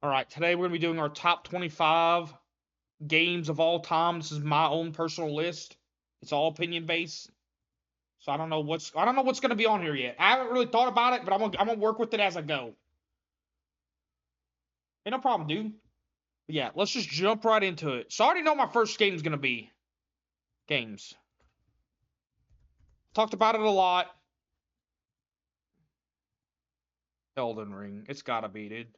All right, today we're going to be doing our top 25 games of all time. This is my own personal list. It's all opinion based. So I don't know what's going to be on here yet. I haven't really thought about it, but I'm gonna work with it as I go. Ain't no problem, dude. But yeah, let's just jump right into it. So I already know my first game's going to be games. Talked about it a lot. Elden Ring. It's got to be, dude.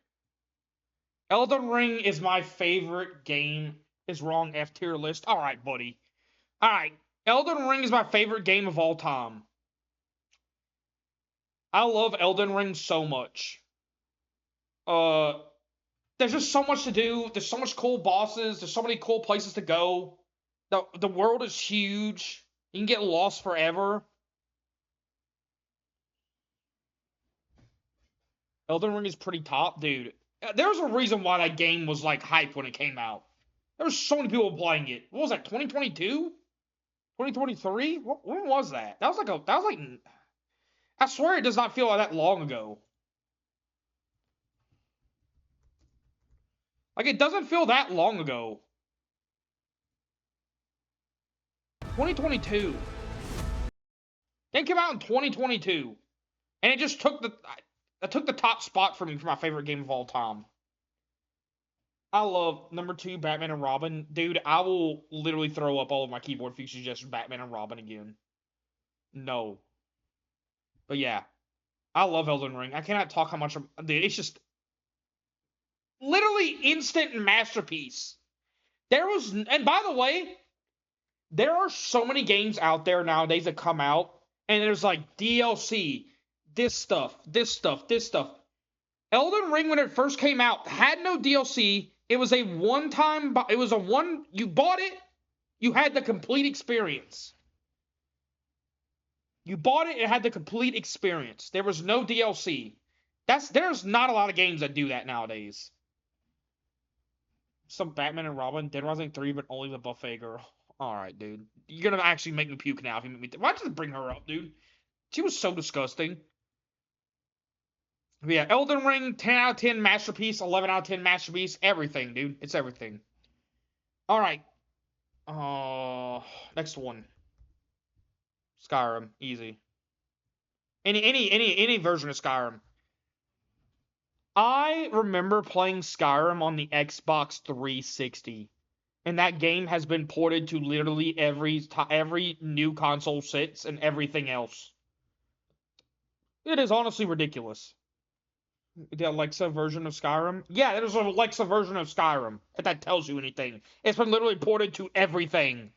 Elden Ring is my favorite game. Is wrong F tier list. All right, buddy. All right. Elden Ring is my favorite game of all time. I love Elden Ring so much. Uh, there's just so much to do. There's so much cool bosses. There's so many cool places to go. The world is huge. You can get lost forever. Elden Ring is pretty top, dude. There's a reason why that game was like hype when it came out. There was so many people playing it. What was that? 2022? 2023? When was that? That was like I swear it does not feel like that long ago. Like it doesn't feel that long ago. 2022. It came out in 2022, and it took the top spot for me for my favorite game of all time. I love number two, Batman and Robin, dude. I will literally throw up all of my keyboard if you suggest Batman and Robin again. No, but yeah, I love Elden Ring. I cannot talk how much dude. It's just literally instant masterpiece. And by the way, there are so many games out there nowadays that come out, and there's like DLC, this stuff, this stuff, this stuff. Elden Ring, when it first came out, had no DLC. It was a one-time. It was a one. You bought it, you had the complete experience. You bought it, it had the complete experience. There was no DLC. There's not a lot of games that do that nowadays. Some Batman and Robin, Dead Rising 3, but only the buffet girl. All right, dude. You're gonna actually make me puke now if you make me. Why'd you bring her up, dude? She was so disgusting. But yeah, Elden Ring, 10 out of 10 masterpiece, 11 out of 10 masterpiece, everything, dude. It's everything. All right. Next one. Skyrim, easy. Any version of Skyrim. I remember playing Skyrim on the Xbox 360, and that game has been ported to literally every new console since and everything else. It is honestly ridiculous. The Alexa version of Skyrim? Yeah, there's an Alexa version of Skyrim, if that tells you anything. It's been literally ported to everything.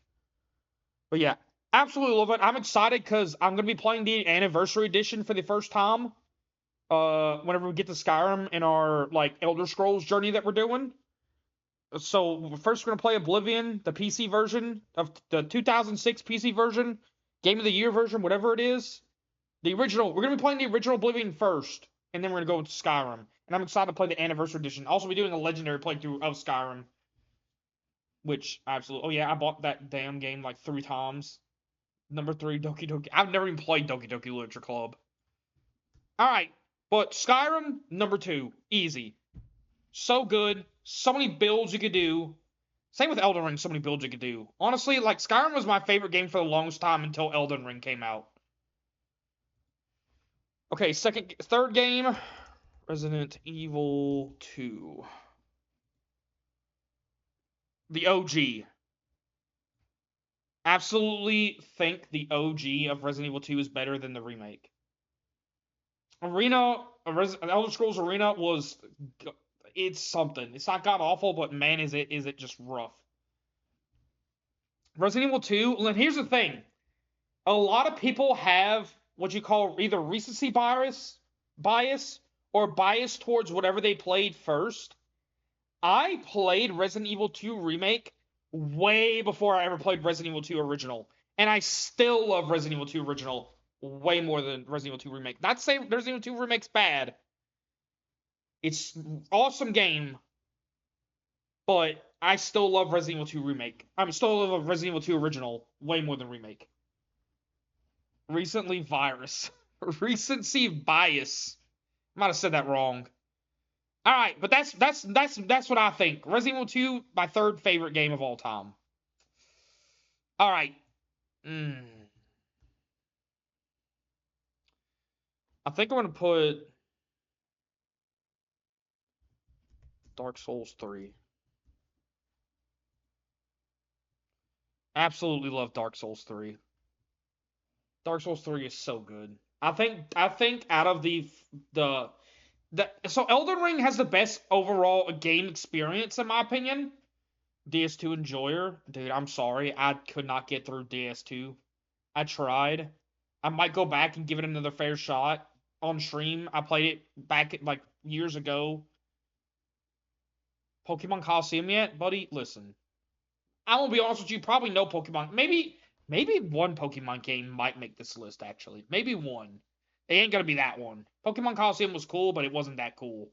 But yeah, absolutely love it. I'm excited because I'm going to be playing the Anniversary Edition for the first time. Whenever we get to Skyrim in our, like, Elder Scrolls journey that we're doing. So, first we're going to play Oblivion, the PC version, of the 2006 PC version, Game of the Year version, whatever it is. The original, we're going to be playing the original Oblivion first, and then we're going to go into Skyrim. And I'm excited to play the Anniversary Edition. Also, be doing a Legendary playthrough of Skyrim. Which, absolutely, oh yeah, I bought that damn game like 3 times. Number 3, Doki Doki. I've never even played Doki Doki Literature Club. Alright, but Skyrim, number 2, easy. So good, so many builds you could do. Same with Elden Ring, so many builds you could do. Honestly, like, Skyrim was my favorite game for the longest time until Elden Ring came out. Okay, third game, Resident Evil 2. The OG. Absolutely think the OG of Resident Evil 2 is better than the remake. Elder Scrolls Arena it's something. It's not god awful, but man, is it just rough. Resident Evil 2, and here's the thing. A lot of people have what you call either recency bias or bias towards whatever they played first. I played Resident Evil 2 Remake way before I ever played Resident Evil 2 Original. And I still love Resident Evil 2 Original way more than Resident Evil 2 Remake. Not to say Resident Evil 2 Remake's bad. It's an awesome game, but I still love Resident Evil 2 Remake. I still love Resident Evil 2 Original way more than Remake. Recency bias. I might have said that wrong. All right, but that's what I think. Resident Evil 2, my third favorite game of all time. All right. I think I'm gonna put Dark Souls 3. Absolutely love Dark Souls 3. Dark Souls 3 is so good. I think out of the so Elden Ring has the best overall game experience in my opinion. DS2 enjoyer, dude. I'm sorry, I could not get through DS2. I tried. I might go back and give it another fair shot on stream. I played it back like years ago. Pokemon Coliseum yet, buddy? Listen, I won't be honest with you. Probably no Pokemon. Maybe one Pokemon game might make this list. Actually, maybe one. It ain't gonna be that one. Pokemon Coliseum was cool, but it wasn't that cool.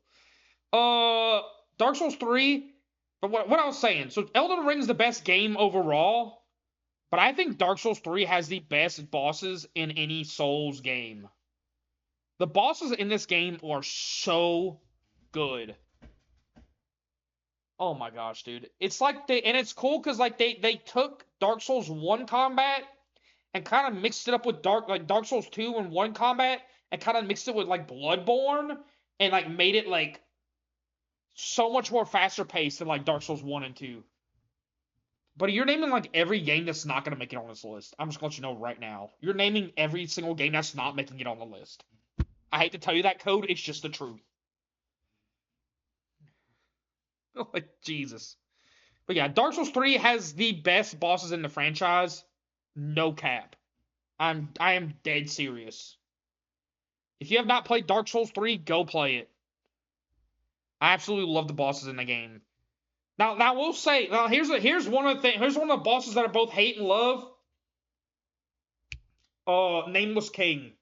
Uh, Dark Souls 3. But what I was saying, so Elden Ring's the best game overall, but I think Dark Souls 3 has the best bosses in any Souls game. The bosses in this game are so good. Oh my gosh, dude. It's like and it's cool because like they took Dark Souls 1 combat and kind of mixed it up with Dark Souls 2 and 1 combat and kind of mixed it with like Bloodborne and like made it like so much more faster paced than like Dark Souls 1 and 2. But you're naming like every game that's not gonna make it on this list. I'm just gonna let you know right now. You're naming every single game that's not making it on the list. I hate to tell you that, Code, it's just the truth. Like Jesus. But yeah, Dark Souls 3 has the best bosses in the franchise. No cap. I am dead serious. If you have not played Dark Souls 3, go play it. I absolutely love the bosses in the game. Now we'll say, now here's one of the bosses that I both hate and love. Nameless King.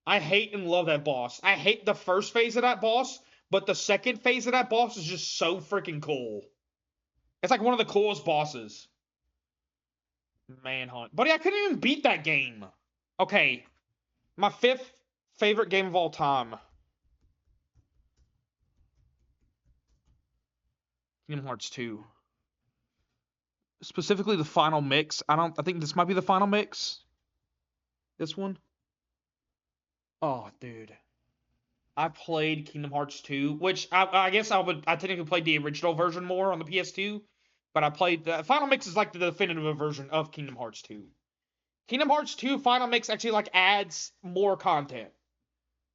I hate and love that boss. I hate the first phase of that boss, but the second phase of that boss is just so freaking cool. It's like one of the coolest bosses. Manhunt. Buddy, I couldn't even beat that game. Okay. My fifth favorite game of all time. Kingdom Hearts 2. Specifically the final mix. I think this might be the final mix. This one. Oh, dude. I played Kingdom Hearts 2, which I guess I technically played the original version more on the PS2, but I played the Final Mix is like the definitive version of Kingdom Hearts 2. Kingdom Hearts 2 Final Mix actually like adds more content.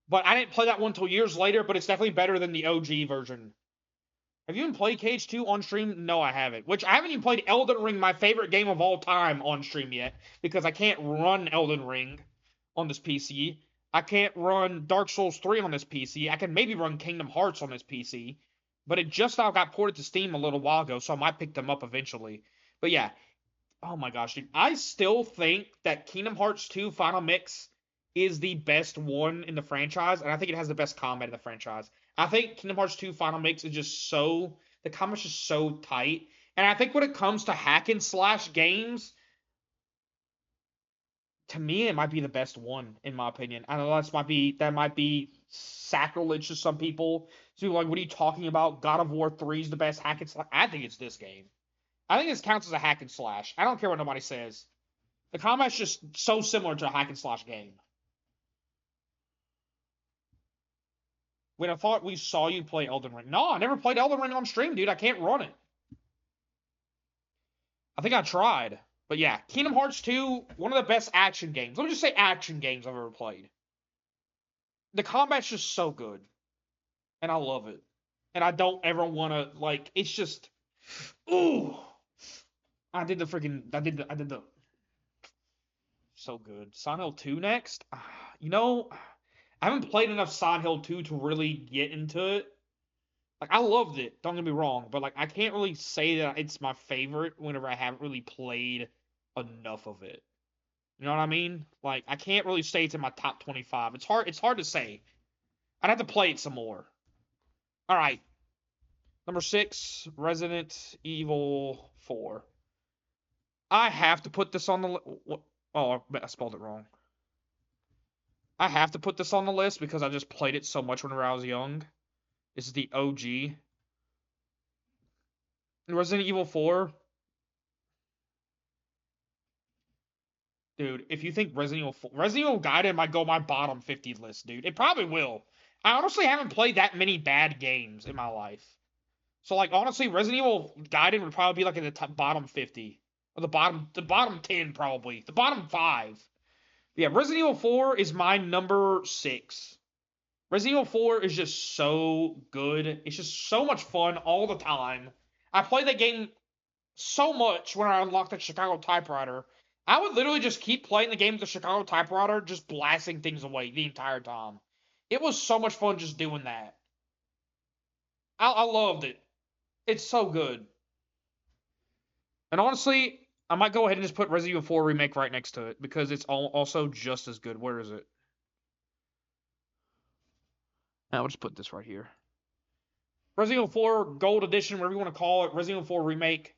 But I didn't play that one until years later, but it's definitely better than the OG version. Have you even played KH2 on stream? No, I haven't. Which I haven't even played Elden Ring, my favorite game of all time, on stream yet, because I can't run Elden Ring on this PC. I can't run Dark Souls 3 on this PC. I can maybe run Kingdom Hearts on this PC. But it just now got ported to Steam a little while ago, so I might pick them up eventually. But yeah. Oh my gosh, dude. I still think that Kingdom Hearts 2 Final Mix is the best one in the franchise, and I think it has the best combat in the franchise. I think Kingdom Hearts 2 Final Mix is just so... The combat's just so tight. And I think when it comes to hack and slash games, to me, it might be the best one, in my opinion. I know that might be sacrilege to some people. So like, what are you talking about? God of War 3 is the best hack and slash. I think it's this game. I think this counts as a hack and slash. I don't care what nobody says. The combat's just so similar to a hack and slash game. When I thought we saw you play Elden Ring. No, I never played Elden Ring on stream, dude. I can't run it. I think I tried. But yeah, Kingdom Hearts 2, one of the best action games. Let me just say action games I've ever played. The combat's just so good. And I love it. And I don't ever want to, like, it's just... Ooh! I did the... So good. Silent Hill 2 next? You know, I haven't played enough Silent Hill 2 to really get into it. Like, I loved it, don't get me wrong, but, like, I can't really say that it's my favorite whenever I haven't really played enough of it. You know what I mean? Like, I can't really say it's in my top 25. It's hard to say. I'd have to play it some more. Alright. Number 6, Resident Evil 4. I have to put this on the list. Oh, I spelled it wrong. I have to put this on the list because I just played it so much whenever I was young. This is the OG. Resident Evil 4. Dude, if you think Resident Evil Gaiden might go my bottom 50 list, dude. It probably will. I honestly haven't played that many bad games in my life. So, like, honestly, Resident Evil Gaiden would probably be, like, in the bottom 50. Or the bottom 10, probably. The bottom 5. Yeah, Resident Evil 4 is my number 6. Resident Evil 4 is just so good. It's just so much fun all the time. I played that game so much when I unlocked the Chicago typewriter. I would literally just keep playing the game with the Chicago typewriter, just blasting things away the entire time. It was so much fun just doing that. I loved it. It's so good. And honestly, I might go ahead and just put Resident Evil 4 Remake right next to it because it's also just as good. Where is it? I'll just put this right here. Resident Evil 4 Gold Edition, whatever you want to call it, Resident Evil 4 Remake.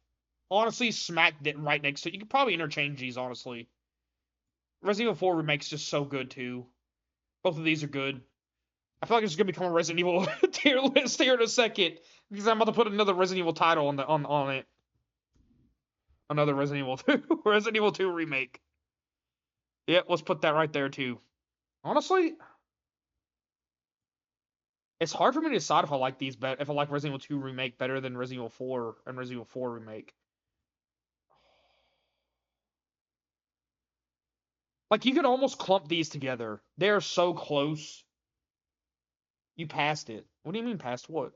Honestly, smacked it right next to it. You could probably interchange these, honestly. Resident Evil 4 Remake's just so good, too. Both of these are good. I feel like it's going to become a Resident Evil tier list here in a second. Because I'm about to put another Resident Evil title on it. Another Resident Evil 2. Resident Evil 2 Remake. Yep, let's put that right there, too. Honestly, it's hard for me to decide if I like these better, if I like Resident Evil 2 Remake better than Resident Evil 4 and Resident Evil 4 Remake. Like, you could almost clump these together. They are so close. You passed it. What do you mean past what?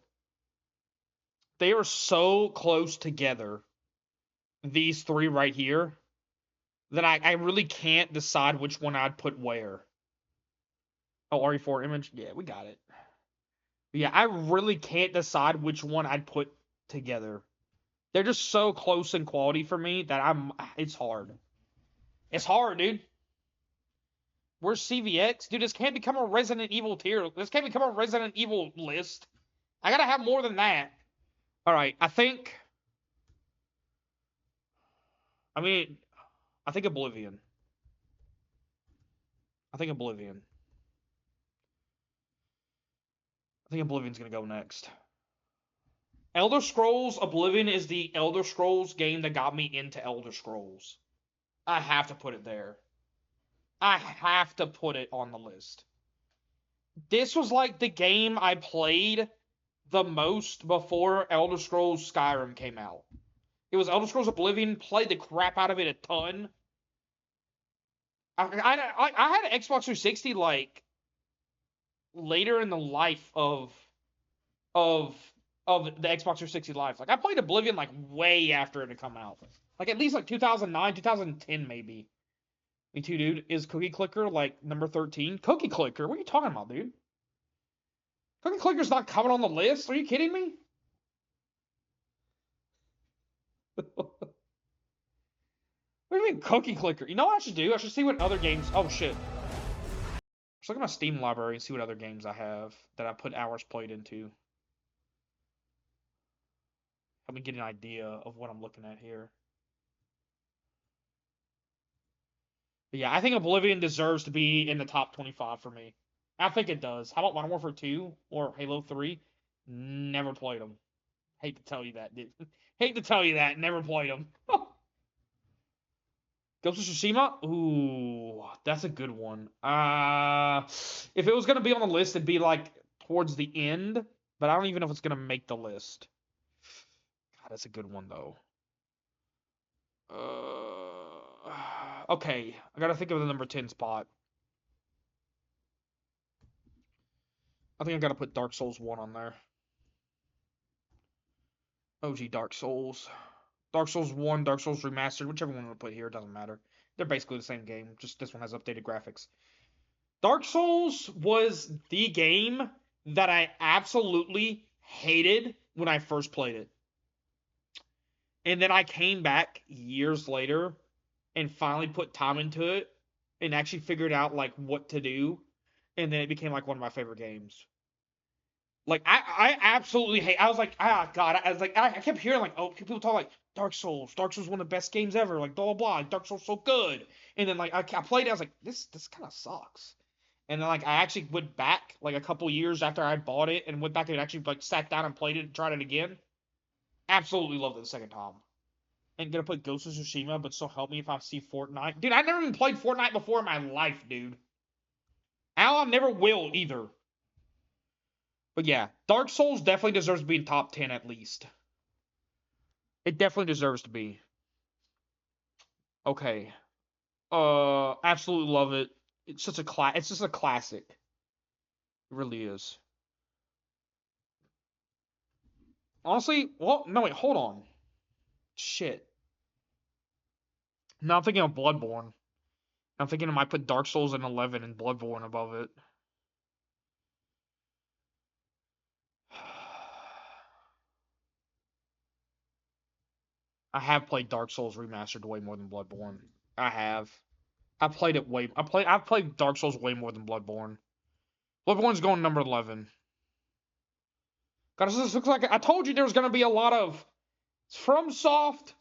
They are so close together, these three right here, that I really can't decide which one I'd put where. Oh, RE4 image? Yeah, we got it. Yeah, I really can't decide which one I'd put together. They're just so close in quality for me that it's hard. It's hard, dude. Where's CVX? Dude, this can't become a Resident Evil tier. This can't become a Resident Evil list. I gotta have more than that. Alright, I think Oblivion. I think Oblivion's gonna go next. Elder Scrolls Oblivion is the Elder Scrolls game that got me into Elder Scrolls. I have to put it there. I have to put it on the list. This was like the game I played the most before Elder Scrolls Skyrim came out. It was Elder Scrolls Oblivion, played the crap out of it a ton. I had an Xbox 360 like later in the life of the Xbox 360 life. Like I played Oblivion like way after it had come out. Like at least like 2009, 2010 maybe. Me too, dude. Is Cookie Clicker like number 13? Cookie Clicker? What are you talking about, dude? Cookie Clicker's not coming on the list? Are you kidding me? What do you mean Cookie Clicker? You know what I should do? I should see what other games... Oh, shit. Let's look at my Steam library and see what other games I have that I put hours played into. Help me get an idea of what I'm looking at here. But yeah, I think Oblivion deserves to be in the top 25 for me. I think it does. How about Modern Warfare 2 or Halo 3? Never played them. Hate to tell you that, dude. Hate to tell you that. Never played them. Ghost of Tsushima? Ooh, that's a good one. If it was going to be on the list, it'd be like towards the end. But I don't even know if it's going to make the list. God, that's a good one, though. Okay, I gotta think of the number 10 spot. I think I gotta put Dark Souls 1 on there. OG Dark Souls. Dark Souls 1, Dark Souls Remastered, whichever one we put here, doesn't matter. They're basically the same game, just this one has updated graphics. Dark Souls was the game that I absolutely hated when I first played it. And then I came back years later and finally put time into it and actually figured out like what to do. And then it became like one of my favorite games. Like I absolutely hate. I was like, God. I was like, I kept hearing like, oh, people talk like Dark Souls. Dark Souls is one of the best games ever. Like blah blah blah. Dark Souls so good. And then like I played it. I was like, this kind of sucks. And then, like, I actually went back, like, a couple years after I bought it and went back and actually, like, sat down and played it and tried it again. Absolutely loved it the second time. And gonna put Ghost of Tsushima, but still help me if I see Fortnite. Dude, I never even played Fortnite before in my life, dude. I never will either. But yeah, Dark Souls definitely deserves to be in top 10 at least. It definitely deserves to be. Okay. Absolutely love it. It's just a classic. It really is. Honestly, well, no wait, hold on. Shit. Now I'm thinking of Bloodborne. I'm thinking I might put Dark Souls in 11 and Bloodborne above it. I have played Dark Souls Remastered way more than Bloodborne. I have. I've played Dark Souls way more than Bloodborne. Bloodborne's going number 11. God, this looks like I told you there was gonna be a lot of FromSoft,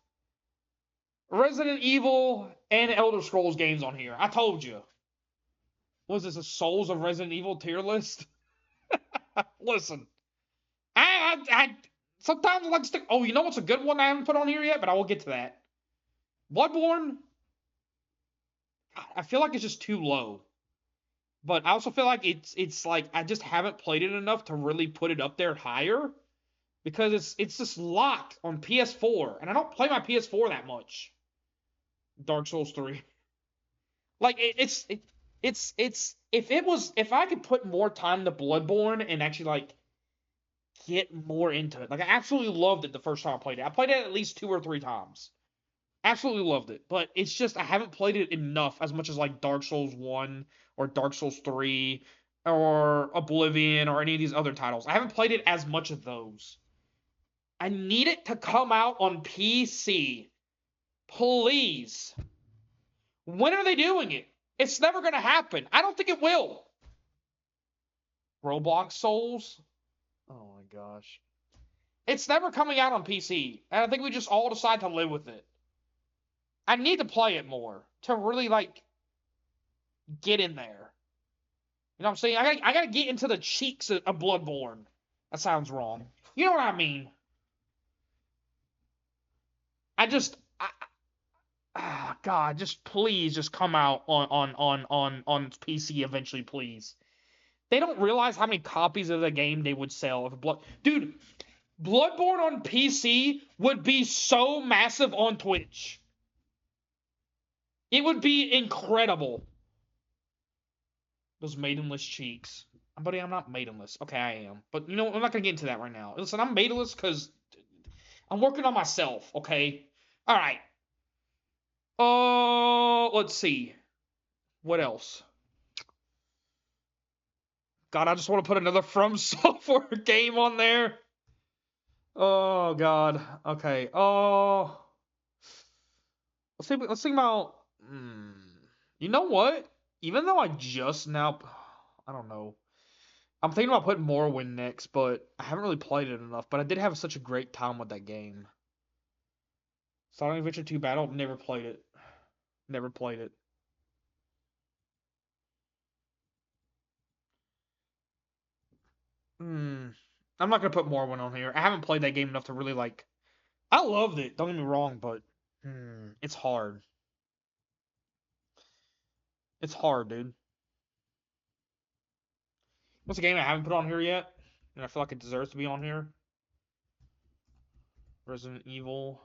Resident Evil, and Elder Scrolls games on here. I told you. Was this a Souls of Resident Evil tier list? Listen, I sometimes I like to stick. Oh, you know what's a good one I haven't put on here yet, but I will get to that. Bloodborne. I feel like it's just too low, but I also feel like it's like I just haven't played it enough to really put it up there higher because it's just locked on PS4, and I don't play my PS4 that much. Dark Souls 3. Like if I could put more time to Bloodborne and actually like get more into it. Like I absolutely loved it the first time I played it. I played it at least 2 or 3 times. Absolutely loved it. But it's just I haven't played it enough as much as like Dark Souls 1 or Dark Souls 3 or Oblivion or any of these other titles. I haven't played it as much of those. I need it to come out on PC. Please. When are they doing it? It's never going to happen. I don't think it will. Roblox Souls? Oh my gosh. It's never coming out on PC. And I think we just all decide to live with it. I need to play it more to really, like, get in there. You know what I'm saying? I gotta get into the cheeks of Bloodborne. That sounds wrong. You know what I mean? God, just please just come out on PC eventually, please. They don't realize how many copies of the game they would sell if Dude, Bloodborne on PC would be so massive on Twitch. It would be incredible. Those maidenless cheeks. Buddy, I'm not maidenless. Okay, I am. But, you know, I'm not going to get into that right now. Listen, I'm maidenless because I'm working on myself, okay? All right. Let's see. What else? God, I just want to put another From Software game on there. Oh, God. Okay. Oh. Let's think about... You know what? Even though I just now... I don't know. I'm thinking about putting Morrowind next, but I haven't really played it enough. But I did have such a great time with that game. Sonic Adventure 2 Battle, never played it. Never played it. I'm not gonna put Morrowind on here. I haven't played that game enough to really like. I loved it. Don't get me wrong, but it's hard. It's hard, dude. What's a game I haven't put on here yet, and I feel like it deserves to be on here? Resident Evil.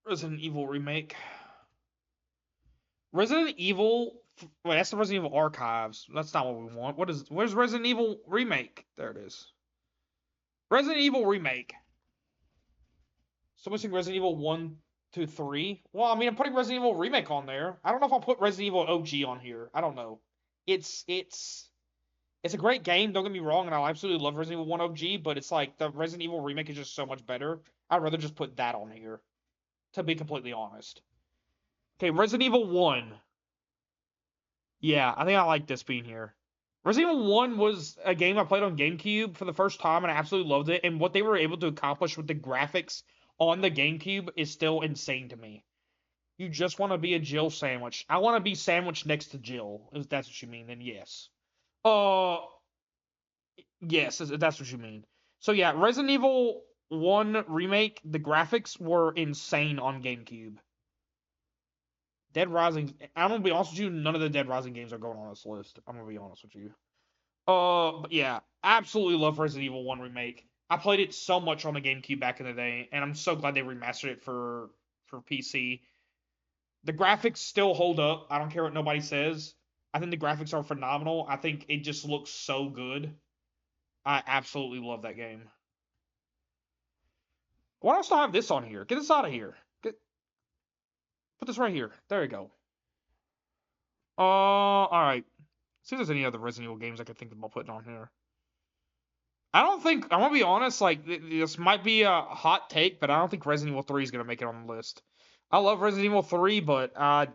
Resident Evil remake. Resident Evil. Wait, that's the Resident Evil Archives. That's not what we want. Where's Resident Evil remake? There it is. Resident Evil remake. So missing Resident Evil 1 to 3. Well, I mean, I'm putting Resident Evil remake on there. I don't know if I'll put Resident Evil OG on here. I don't know. It's a great game. Don't get me wrong, and I absolutely love Resident Evil 1 OG. But it's like the Resident Evil remake is just so much better. I'd rather just put that on here, to be completely honest. Okay, Resident Evil 1. Yeah, I think I like this being here. Resident Evil 1 was a game I played on GameCube for the first time, and I absolutely loved it. And what they were able to accomplish with the graphics on the GameCube is still insane to me. You just want to be a Jill sandwich. I want to be sandwiched next to Jill. If that's what you mean, then yes. Uh, yes, if that's what you mean. So yeah, Resident Evil 1 remake. The graphics were insane on GameCube. Dead Rising. I'm gonna be honest with you. None of the Dead Rising games are going on this list. I'm gonna be honest with you. But yeah, absolutely love Resident Evil 1 remake. I played it so much on the GameCube back in the day, and I'm so glad they remastered it for PC. The graphics still hold up. I don't care what nobody says. I think the graphics are phenomenal. I think it just looks so good. I absolutely love that game. Why else do I have this on here? Get this out of here. Put this right here. There you go. Alright. See if there's any other Resident Evil games I could think about putting on here. I don't think, I'm gonna be honest, like, this might be a hot take, but I don't think Resident Evil 3 is gonna make it on the list. I love Resident Evil 3, but I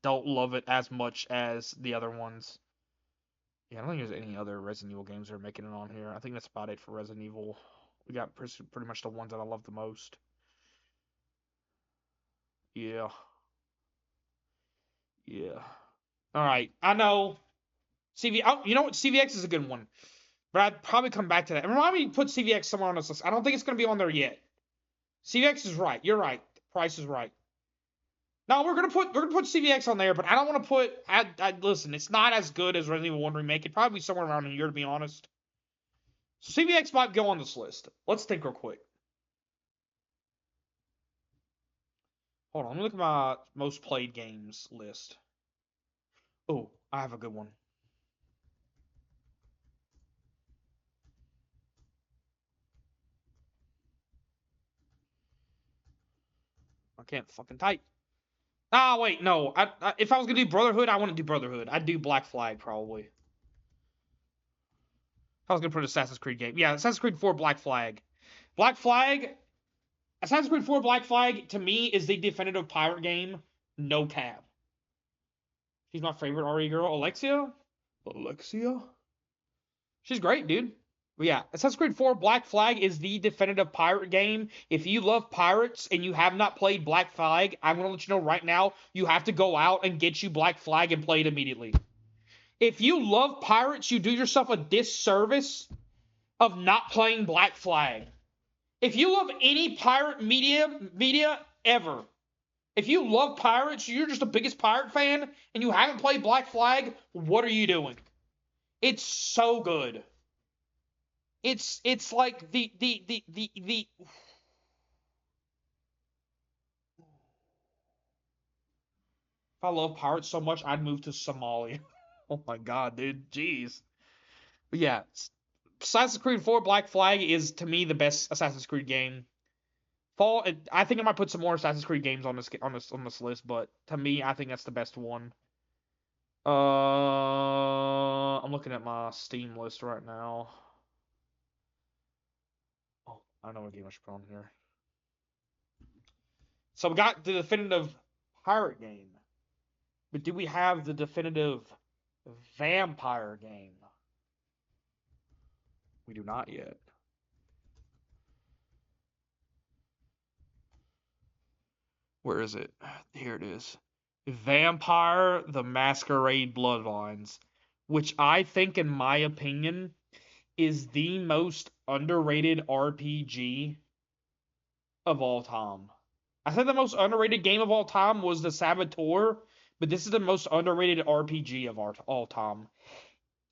don't love it as much as the other ones. Yeah, I don't think there's any other Resident Evil games that are making it on here. I think that's about it for Resident Evil. We got pretty much the ones that I love the most. Yeah. Yeah. Alright, I know. You know what? CVX is a good one. But I'd probably come back to that. And remind me to put CVX somewhere on this list. I don't think it's going to be on there yet. CVX is right. You're right. Price is right. No, we're gonna put CVX on there, but I don't want to put. Listen, it's not as good as Resident Evil 1 remake. It'd probably be somewhere around here, to be honest. So CVX might go on this list. Let's think real quick. Hold on, let me look at my most played games list. Oh, I have a good one. I can't fucking type. Ah, wait, no. If I was gonna do Brotherhood, I wouldn't do Brotherhood. I'd do Black Flag, probably. If I was gonna put an Assassin's Creed game. Yeah, Assassin's Creed 4 Black Flag. Black Flag, Assassin's Creed 4 Black Flag, to me, is the definitive pirate game. No cap. She's my favorite RE girl. Alexia? She's great, dude. But yeah, Assassin's Creed 4 Black Flag is the definitive pirate game. If you love pirates and you have not played Black Flag, I'm going to let you know right now, you have to go out and get you Black Flag and play it immediately. If you love pirates, you do yourself a disservice of not playing Black Flag. If you love any pirate media ever, if you love pirates, you're just the biggest pirate fan, and you haven't played Black Flag, what are you doing? It's so good. It's like the if I love pirates so much, I'd move to Somalia. Oh my god, dude, jeez. But yeah, Assassin's Creed 4 Black Flag is to me the best Assassin's Creed game. I think I might put some more Assassin's Creed games on this list, but to me, I think that's the best one. I'm looking at my Steam list right now. Oh, I know what game I should put on here. So we got the definitive pirate game, but do we have the definitive vampire game? We do not yet. Where is it? Here it is. Vampire the Masquerade Bloodlines, which I think, in my opinion, is the most underrated RPG of all time. I said the most underrated game of all time was the Saboteur, but this is the most underrated RPG of all time.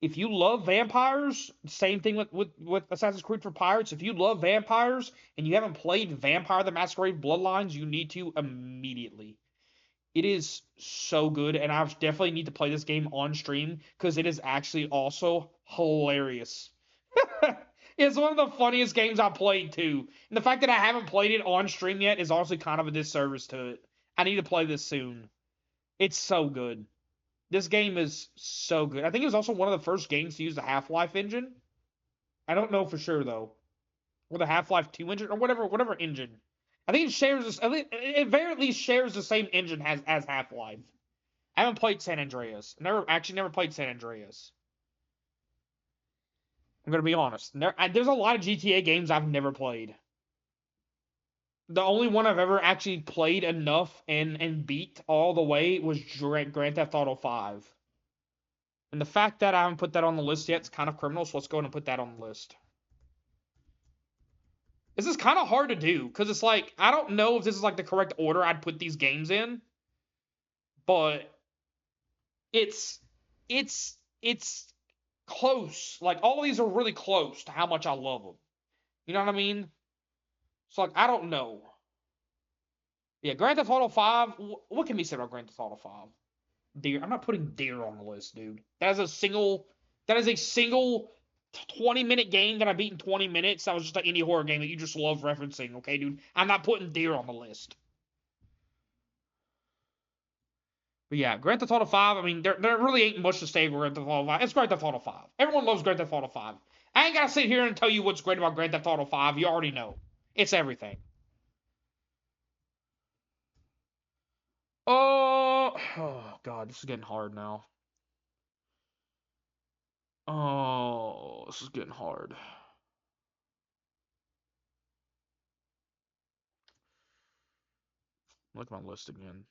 If you love vampires, same thing with Assassin's Creed for Pirates. If you love vampires and you haven't played Vampire the Masquerade Bloodlines, you need to immediately. It is so good, and I definitely need to play this game on stream because it is actually also hilarious. It's one of the funniest games I've played too. And the fact that I haven't played it on stream yet is also kind of a disservice to it. I need to play this soon. It's so good. This game is so good. I think it was also one of the first games to use the Half-Life engine. I don't know for sure though. Or the Half-Life 2 engine or whatever engine. I think it shares this. It very least shares the same engine as Half-Life. I haven't played San Andreas. Never played San Andreas. I'm gonna be honest. There's a lot of GTA games I've never played. The only one I've ever actually played enough and beat all the way was Grand Theft Auto 5. And the fact that I haven't put that on the list yet is kind of criminal, so let's go ahead and put that on the list. This is kind of hard to do, because it's like, I don't know if this is like the correct order I'd put these games in, but it's close. Like, all of these are really close to how much I love them. You know what I mean? So, like, I don't know. Yeah, Grand Theft Auto 5, what can be said about Grand Theft Auto 5? Deer. I'm not putting Deer on the list, dude. That is a single 20-minute game that I beat in 20 minutes. That was just an indie horror game that you just love referencing, okay, dude? I'm not putting Deer on the list. But yeah, Grand Theft Auto 5, I mean, there really ain't much to say about Grand Theft Auto 5. It's Grand Theft Auto 5. Everyone loves Grand Theft Auto 5. I ain't gotta sit here and tell you what's great about Grand Theft Auto 5. You already know. It's everything. Oh God, this is getting hard now. Oh, this is getting hard. Look at my list again.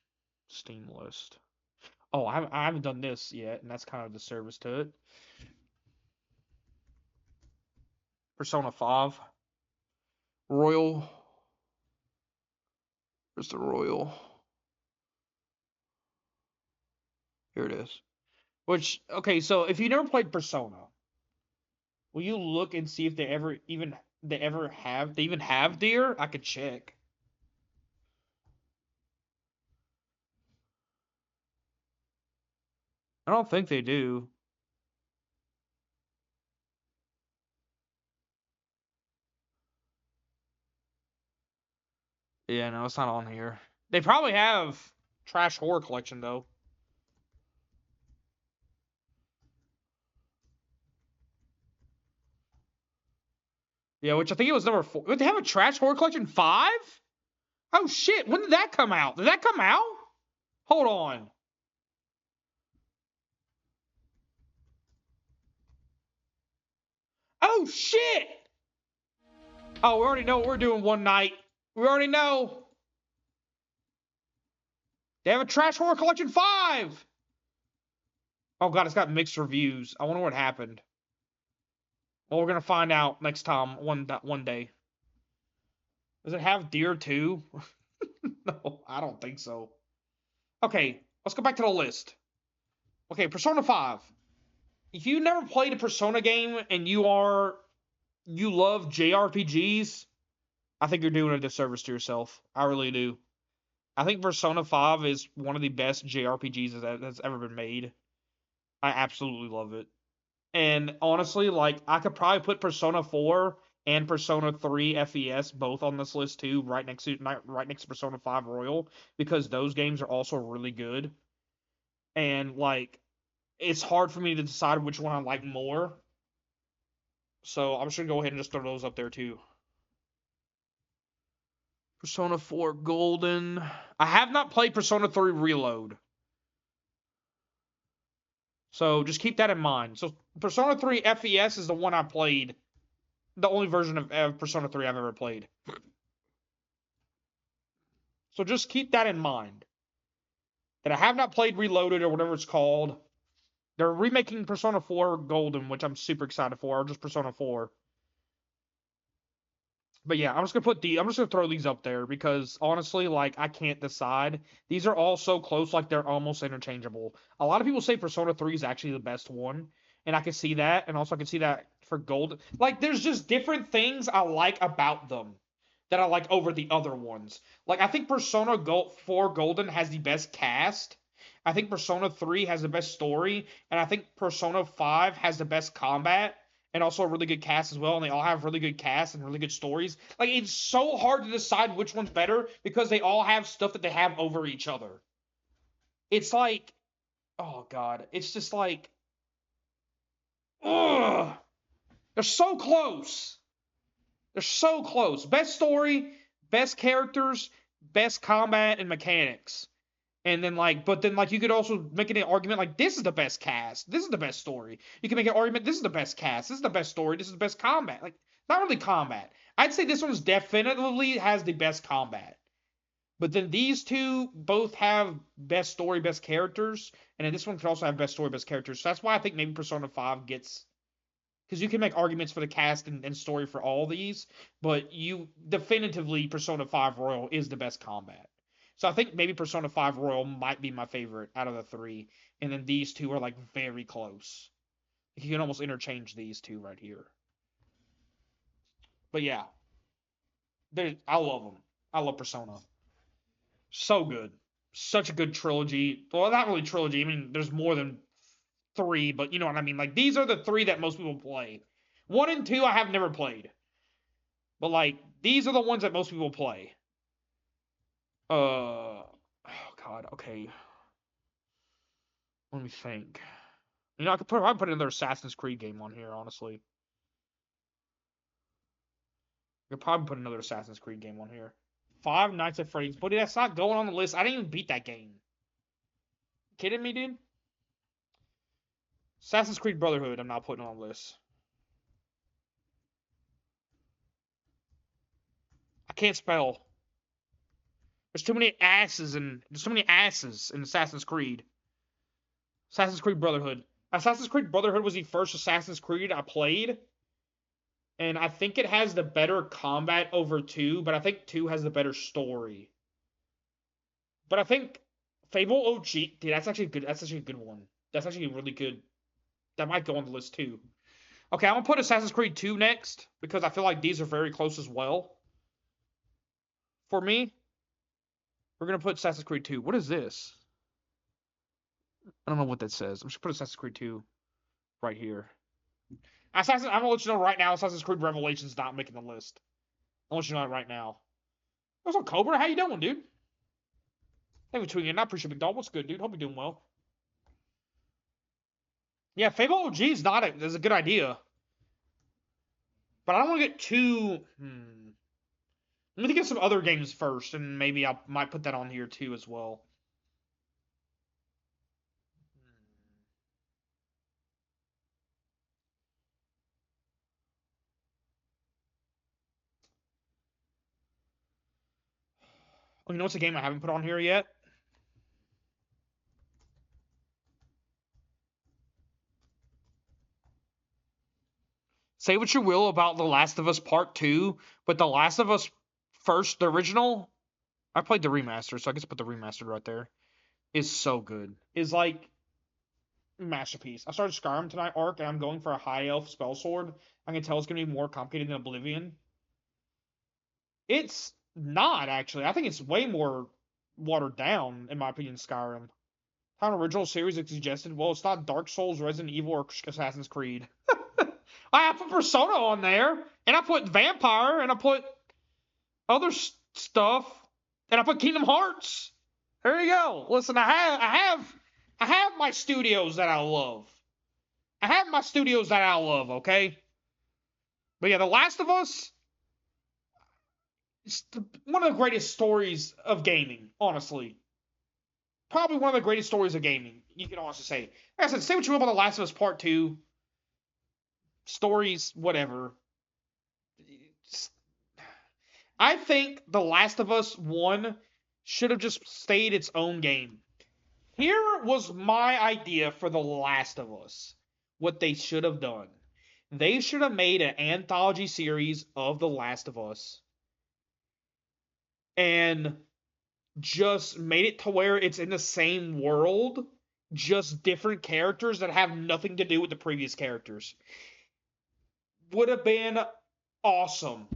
Steam list. Oh, I haven't done this yet, and that's kind of a disservice to it. Persona 5. Royal. Where's the Royal? Here it is. Which, okay, so if you never played Persona, will you look and see if they even have Deer? I could check. I don't think they do. Yeah, no, it's not on here. They probably have Trash Horror Collection, though. Yeah, which I think it was number 4. Did they have a Trash Horror Collection 5? Oh, shit. When did that come out? Did that come out? Hold on. Oh, shit. Oh, we already know what we're doing one night. We already know. They have a Trash Horror Collection 5. Oh, God, it's got mixed reviews. I wonder what happened. Well, we're going to find out next time, one day. Does it have Deer 2? No, I don't think so. Okay, let's go back to the list. Okay, Persona 5. If you never played a Persona game and you love JRPGs, I think you're doing a disservice to yourself. I really do. I think Persona 5 is one of the best JRPGs that's ever been made. I absolutely love it. And honestly, like, I could probably put Persona 4 and Persona 3 FES both on this list too, right next to Persona 5 Royal, because those games are also really good. And like, it's hard for me to decide which one I like more. So I'm just gonna go ahead and just throw those up there too. Persona 4 Golden. I have not played Persona 3 Reload. So just keep that in mind. So Persona 3 FES is the one I played. The only version of Persona 3 I've ever played. So just keep that in mind. That I have not played Reloaded or whatever it's called. They're remaking Persona 4 Golden, which I'm super excited for, or just Persona 4. But yeah, I'm just gonna throw these up there because honestly, like, I can't decide. These are all so close, like they're almost interchangeable. A lot of people say Persona 3 is actually the best one, and I can see that, and also I can see that for Golden. Like, there's just different things I like about them that I like over the other ones. Like, I think Persona 4 Golden has the best cast. I think Persona 3 has the best story, and I think Persona 5 has the best combat and also a really good cast as well, and they all have really good casts and really good stories. Like, it's so hard to decide which one's better because they all have stuff that they have over each other. It's like, oh God, it's just like, ugh, they're so close. They're so close. Best story, best characters, best combat and mechanics. And then you could also make an argument like this is the best cast, this is the best story. You can make an argument this is the best cast, this is the best story, this is the best combat. Like, Not really combat. I'd say this one's definitively has the best combat. But then these two both have best story, best characters, and then this one could also have best story, best characters. So that's why I think maybe Persona 5 gets, because you can make arguments for the cast and story for all these, but you definitively Persona 5 Royal is the best combat. So I think maybe Persona 5 Royal might be my favorite out of the three, and then these two are like very close. You can almost interchange these two right here. But yeah, I love them. I love Persona. So good. Such a good trilogy. Well, not really trilogy. I mean, there's more than three, but you know what I mean. Like, these are the three that most people play. 1 and 2 I have never played. But, like, these are the ones that most people play. Oh, God. Okay. Let me think. You know, I could probably put another Assassin's Creed game on here, honestly. I could probably put another Assassin's Creed game on here. Five Nights at Freddy's. Buddy, that's not going on the list. I didn't even beat that game. Kidding me, dude? Assassin's Creed Brotherhood, I'm not putting on the list. I can't spell. There's too many asses in Assassin's Creed. Assassin's Creed Brotherhood. Assassin's Creed Brotherhood was the first Assassin's Creed I played. And I think it has the better combat over 2, but I think 2 has the better story. But I think Fable OG, dude, that's actually good. That's actually a good one. That's actually really good. That might go on the list too. Okay, I'm gonna put Assassin's Creed 2 next because I feel like these are very close as well. For me, we're gonna put Assassin's Creed 2. What is this? I don't know what that says. I'm just gonna put Assassin's Creed 2 right here. I'm gonna let you know right now, Assassin's Creed Revelation's not making the list. I'll let you know that right now. What's up, Cobra? How you doing, dude? Thank you for tuning in. I appreciate Big Dog. What's good, dude? Hope you're doing well. Yeah, Fable OG is a good idea. But I don't want to get too. Let me think of some other games first, and maybe I might put that on here too as well. Oh, you know what's a game I haven't put on here yet? Say what you will about The Last of Us Part 2, but The Last of Us First, the original, I played the remaster, so I guess put the remastered right there, is so good. Is like masterpiece. I started Skyrim tonight, Arc, and I'm going for a high elf spell sword. I can tell it's gonna be more complicated than Oblivion. It's not actually. I think it's way more watered down, in my opinion, Skyrim. How an original series is suggested. Well, it's not Dark Souls, Resident Evil, or Assassin's Creed. I put Persona on there, and I put Vampire, and I put other stuff, and I put Kingdom Hearts. There you go. Listen, I have my studios that I love. I have my studios that I love. Okay. But yeah, The Last of Us. It's one of the greatest stories of gaming, honestly. Probably one of the greatest stories of gaming, you can honestly say. Like I said, say what you will about The Last of Us Part 2. Stories, whatever. I think The Last of Us 1 should have just stayed its own game. Here was my idea for The Last of Us. What they should have done. They should have made an anthology series of The Last of Us. And just made it to where it's in the same world, just different characters that have nothing to do with the previous characters. Would have been awesome.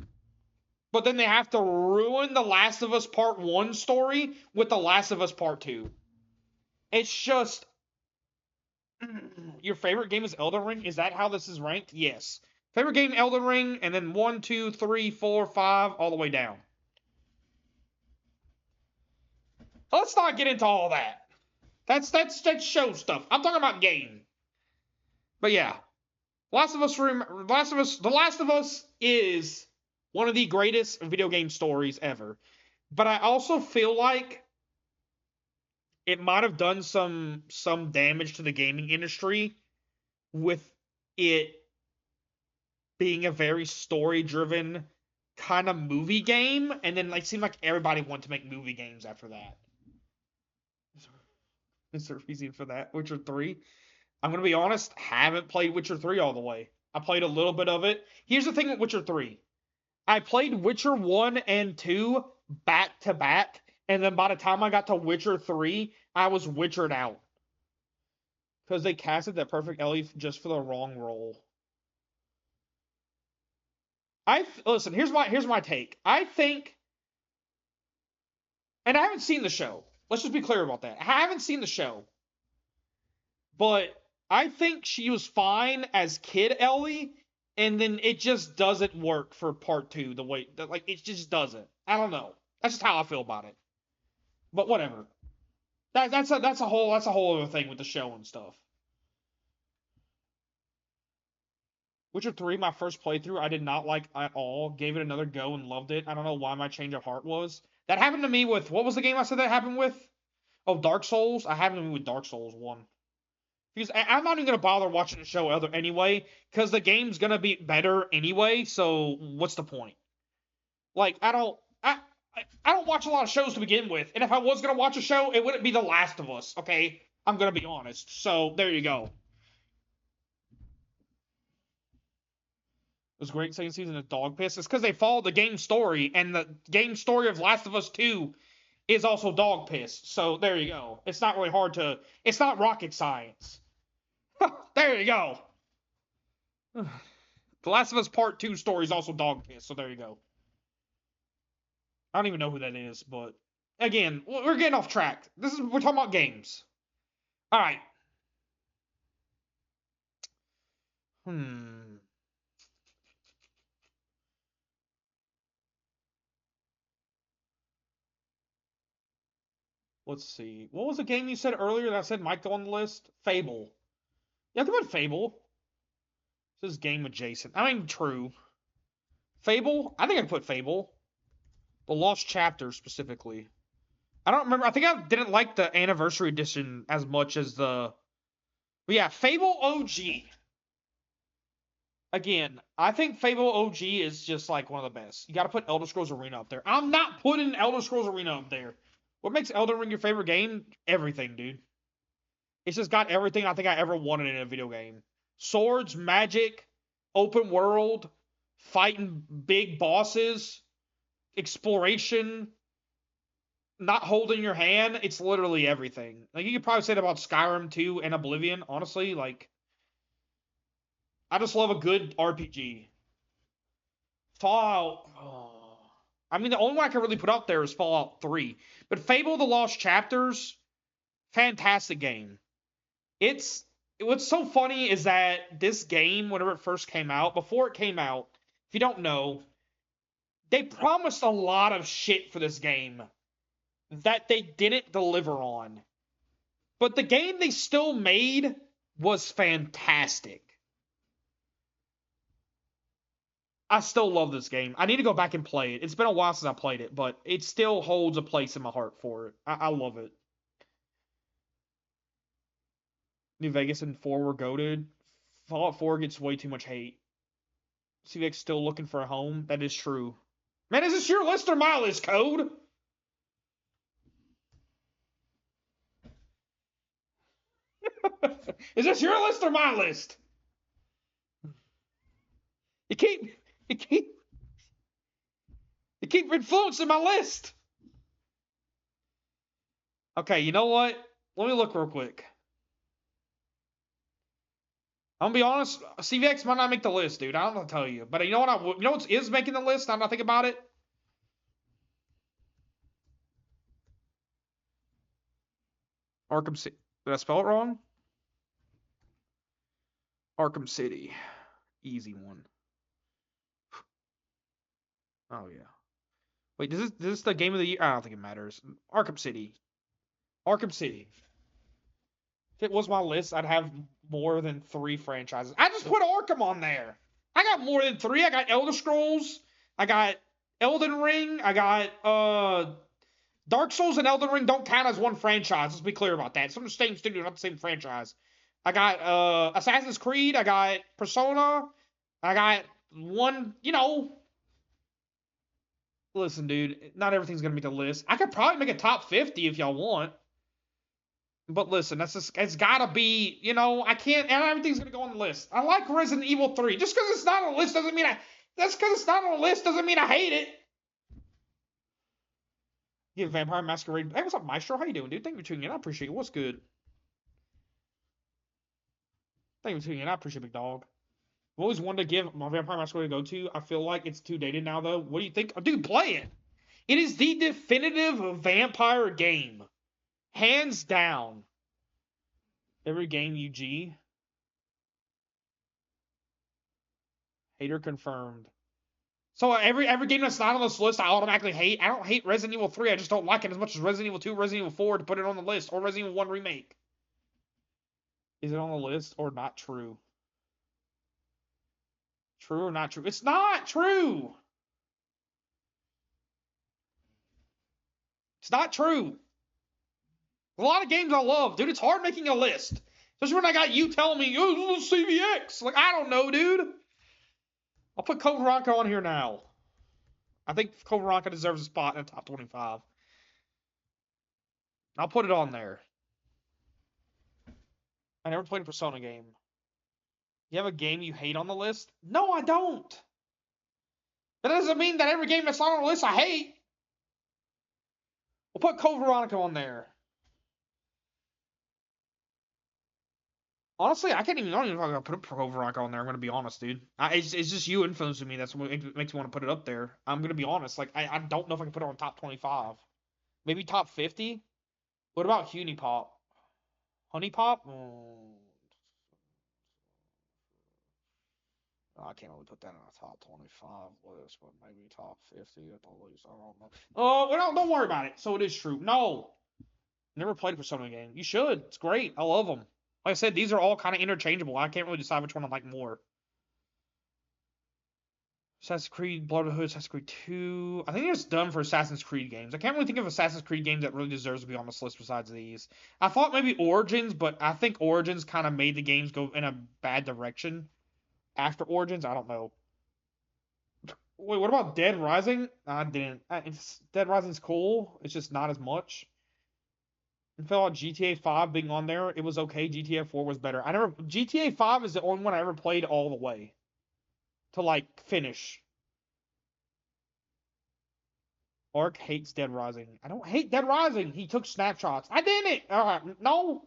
But then they have to ruin The Last of Us Part 1 story with The Last of Us Part 2. It's just... Your favorite game is Elden Ring? Is that how this is ranked? Yes. Favorite game, Elden Ring, and then 1, 2, 3, 4, 5, all the way down. Let's not get into all that. That's show stuff. I'm talking about game. But yeah, The Last of Us is one of the greatest video game stories ever. But I also feel like it might have done some damage to the gaming industry with it being a very story-driven kind of movie game, and then like seemed like everybody wanted to make movie games after that. Is there a reason for that? Witcher 3? I'm gonna be honest, haven't played Witcher 3 all the way. I played a little bit of it. Here's the thing with Witcher 3. I played Witcher 1 and 2 back to back, and then by the time I got to Witcher 3, I was Witchered out. Because they casted that perfect Ellie just for the wrong role. Listen, here's my take. I think, and I haven't seen the show. Let's just be clear about that. I haven't seen the show. But I think she was fine as Kid Ellie, and then it just doesn't work for part 2 the way that, like, it just doesn't. I don't know. That's just how I feel about it. But whatever. That's a whole other thing with the show and stuff. Witcher 3, my first playthrough, I did not like at all. Gave it another go and loved it. I don't know why my change of heart was. That happened to me with, what was the game I said that happened with? Oh, Dark Souls? I happened to me with Dark Souls 1. Because I'm not even going to bother watching the show anyway, because the game's going to be better anyway, so what's the point? Like, I don't watch a lot of shows to begin with, and if I was going to watch a show, it wouldn't be The Last of Us, okay? I'm going to be honest. So, there you go. It was great second season of Dog Piss. It's because they followed the game story, and the game story of Last of Us 2 is also Dog Piss. So there you go. It's not really hard to... It's not rocket science. There you go. The Last of Us Part 2 story is also Dog Piss, so there you go. I don't even know who that is, but... Again, we're getting off track. We're talking about games. Alright. Let's see. What was the game you said earlier that I said might go on the list? Fable. Yeah, come on, Fable. This is game adjacent. I mean, true. Fable? I think I'd put Fable. The Lost Chapter, specifically. I don't remember. I think I didn't like the Anniversary Edition as much as the... But yeah, Fable OG. Again, I think Fable OG is just like one of the best. You gotta put Elder Scrolls Arena up there. I'm not putting Elder Scrolls Arena up there. What makes Elden Ring your favorite game? Everything, dude. It's just got everything I think I ever wanted in a video game. Swords, magic, open world, fighting big bosses, exploration, not holding your hand. It's literally everything. Like, you could probably say that about Skyrim 2 and Oblivion, honestly. Like, I just love a good RPG. Fallout... Oh. I mean, the only one I can really put up there is Fallout 3. But Fable the Lost Chapters, fantastic game. What's so funny is that this game, whenever it first came out, before it came out, if you don't know, they promised a lot of shit for this game that they didn't deliver on. But the game they still made was fantastic. I still love this game. I need to go back and play it. It's been a while since I played it, but it still holds a place in my heart for it. I love it. New Vegas and 4 were goated. Fallout 4 gets way too much hate. CVX still looking for a home. That is true. Man, is this your list or my list, Code? Is this your list or my list? You keep influencing my list. Okay, you know what? Let me look real quick. I'm gonna be honest, CVX might not make the list, dude. I don't know what to tell you. But you know what? You know what is making the list? I'm not thinking about it. Arkham City. Did I spell it wrong? Arkham City. Easy one. Oh, yeah. Wait, is this the game of the year? I don't think it matters. Arkham City. Arkham City. If it was my list, I'd have more than 3 franchises. I just put Arkham on there. I got more than 3. I got Elder Scrolls. I got Elden Ring. I got Dark Souls and Elden Ring don't count as one franchise. Let's be clear about that. It's from the same studio, not the same franchise. I got Assassin's Creed. I got Persona. I got one, you know. Listen, dude, not everything's gonna make a list. I could probably make a top 50 if y'all want. But listen, that's just, it's gotta be, you know, I can't, and everything's gonna go on the list. I like Resident Evil 3. Just because it's not on the list doesn't mean that's because it's not on the list doesn't mean I hate it. Yeah, Vampire Masquerade. Hey, what's up, Maestro? How you doing, dude? Thank you for tuning in. I appreciate it. What's good? Thank you for tuning in. I appreciate it, big dog. I've always wanted to give my Vampire Masquerade a go to. I feel like it's too dated now, though. What do you think? Oh, dude, play it. It is the definitive vampire game. Hands down. Every game, UG. Hater confirmed. So every game that's not on this list, I automatically hate. I don't hate Resident Evil 3. I just don't like it as much as Resident Evil 2, Resident Evil 4 to put it on the list, or Resident Evil 1 Remake. Is it on the list or not true? True or not true? It's not true. It's not true. A lot of games I love, dude. It's hard making a list. Especially when I got you telling me, oh, CVX. Like, I don't know, dude. I'll put Code Veronica on here now. I think Code Veronica deserves a spot in the top 25. I'll put it on there. I never played a Persona game. You have a game you hate on the list? No, I don't. That doesn't mean that every game that's not on the list I hate. We'll put Code Veronica on there. Honestly, I don't even know if I'm gonna put Code Veronica on there. I'm gonna be honest, dude. It's just you influencing me. That's what makes me want to put it up there. I'm gonna be honest. Like I don't know if I can put it on top 25. Maybe top 50. What about Hunipop? Honeypop? I can't really put that in a top 25 list, but maybe top 50 at the least. I don't know. Oh, well, don't worry about it. So it is true. No. Never played a Persona game. You should. It's great. I love them. Like I said, these are all kind of interchangeable. I can't really decide which one I like more. Assassin's Creed, Brotherhood, Assassin's Creed 2. I think it's done for Assassin's Creed games. I can't really think of Assassin's Creed games that really deserves to be on this list besides these. I thought maybe Origins, but I think Origins kind of made the games go in a bad direction. After Origins, I don't know. Wait, what about Dead Rising? I didn't. Dead Rising's cool. It's just not as much. I felt like GTA 5 being on there, it was okay. GTA 4 was better. GTA 5 is the only one I ever played all the way. To, like, finish. Ark hates Dead Rising. I don't hate Dead Rising. He took snapshots. I didn't. No.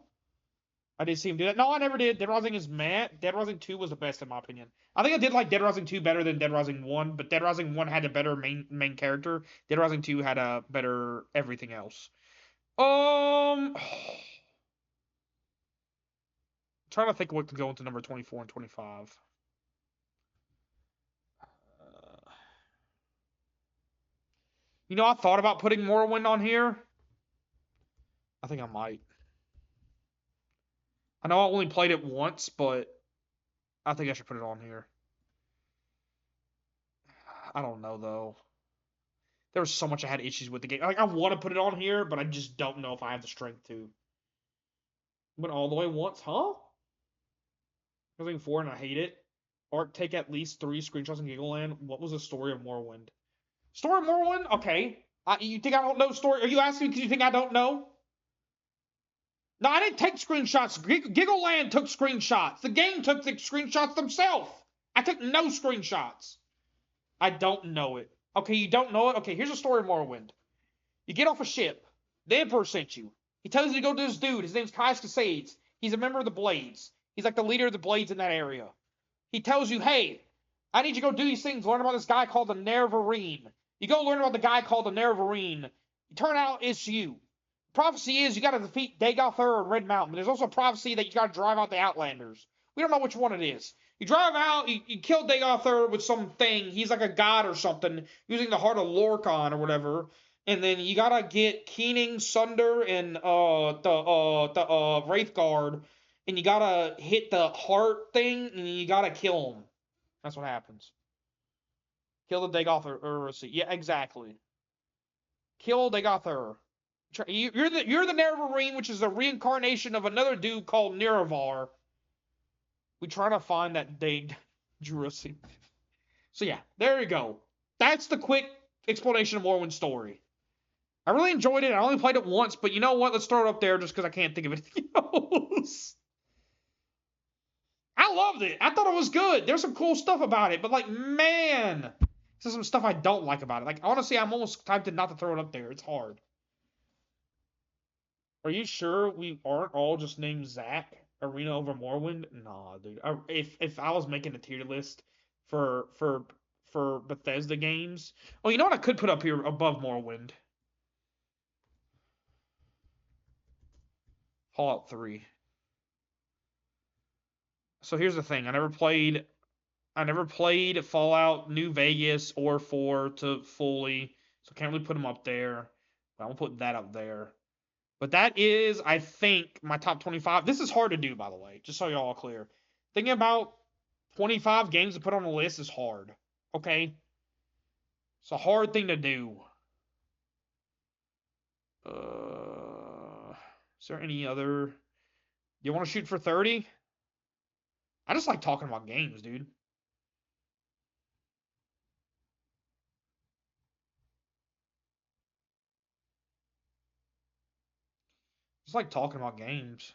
I did see him do that. No, I never did. Dead Rising is meh. Dead Rising 2 was the best in my opinion. I think I did like Dead Rising 2 better than Dead Rising 1, but Dead Rising 1 had a better main character. Dead Rising 2 had a better everything else. Trying to think what can go into number 24 and 25. You know, I thought about putting Morrowind on here. I think I might. I know I only played it once, but I think I should put it on here. I don't know, though. There was so much I had issues with the game. Like, I want to put it on here, but I just don't know if I have the strength to. Went all the way once, huh? I was like 4 and I hate it. Ark take at least 3 screenshots in Giggleland. What was the story of Morrowind? Story of Morrowind? Okay. You think I don't know story? Are you asking me because you think I don't know? No, I didn't take screenshots. Giggleland took screenshots. The game took the screenshots themselves. I took no screenshots. I don't know it. Okay, you don't know it? Okay, here's a story of Morrowind. You get off a ship. The Emperor sent you. He tells you to go to this dude. His name's Caius Casades. He's a member of the Blades. He's like the leader of the Blades in that area. He tells you, hey, I need you to go do these things. Learn about this guy called the Nerevarine. You go learn about the guy called the Nerevarine. You turn out it's you. Prophecy is you got to defeat Dagothur and Red Mountain. There's also a prophecy that you got to drive out the Outlanders. We don't know which one it is. You drive out, you kill Dagothur with something. He's like a god or something, using the heart of Lorkhan or whatever. And then you gotta get Keening, Sunder, and the Wraithguard, and you gotta hit the heart thing, and you gotta kill him. That's what happens. Kill the Dagothur. Yeah, exactly. Kill Dagothur. You're the Nerevarine, which is a reincarnation of another dude called Nerevar. We try to find that Jurassic. So yeah, there you go. That's the quick explanation of Morrowind's story. I really enjoyed it. I only played it once, but you know what? Let's throw it up there just because I can't think of anything else. I loved it. I thought it was good. There's some cool stuff about it, but like, man, there's some stuff I don't like about it. Like, honestly, I'm almost tempted not to throw it up there. It's hard. Are you sure we aren't all just named Zach? Arena over Morrowind? Nah, dude. If I was making a tier list for for for Bethesda games, oh, you know what I could put up here above Morrowind? Fallout 3. So here's the thing. I never played Fallout New Vegas or 4 to fully, so can't really put them up there. But I'm gonna put that up there. But that is, I think, my top 25. This is hard to do, by the way, just so y'all are clear. Thinking about 25 games to put on the list is hard. Okay? It's a hard thing to do. Is there any other? You want to shoot for 30? I just like talking about games, dude. Just like talking about games.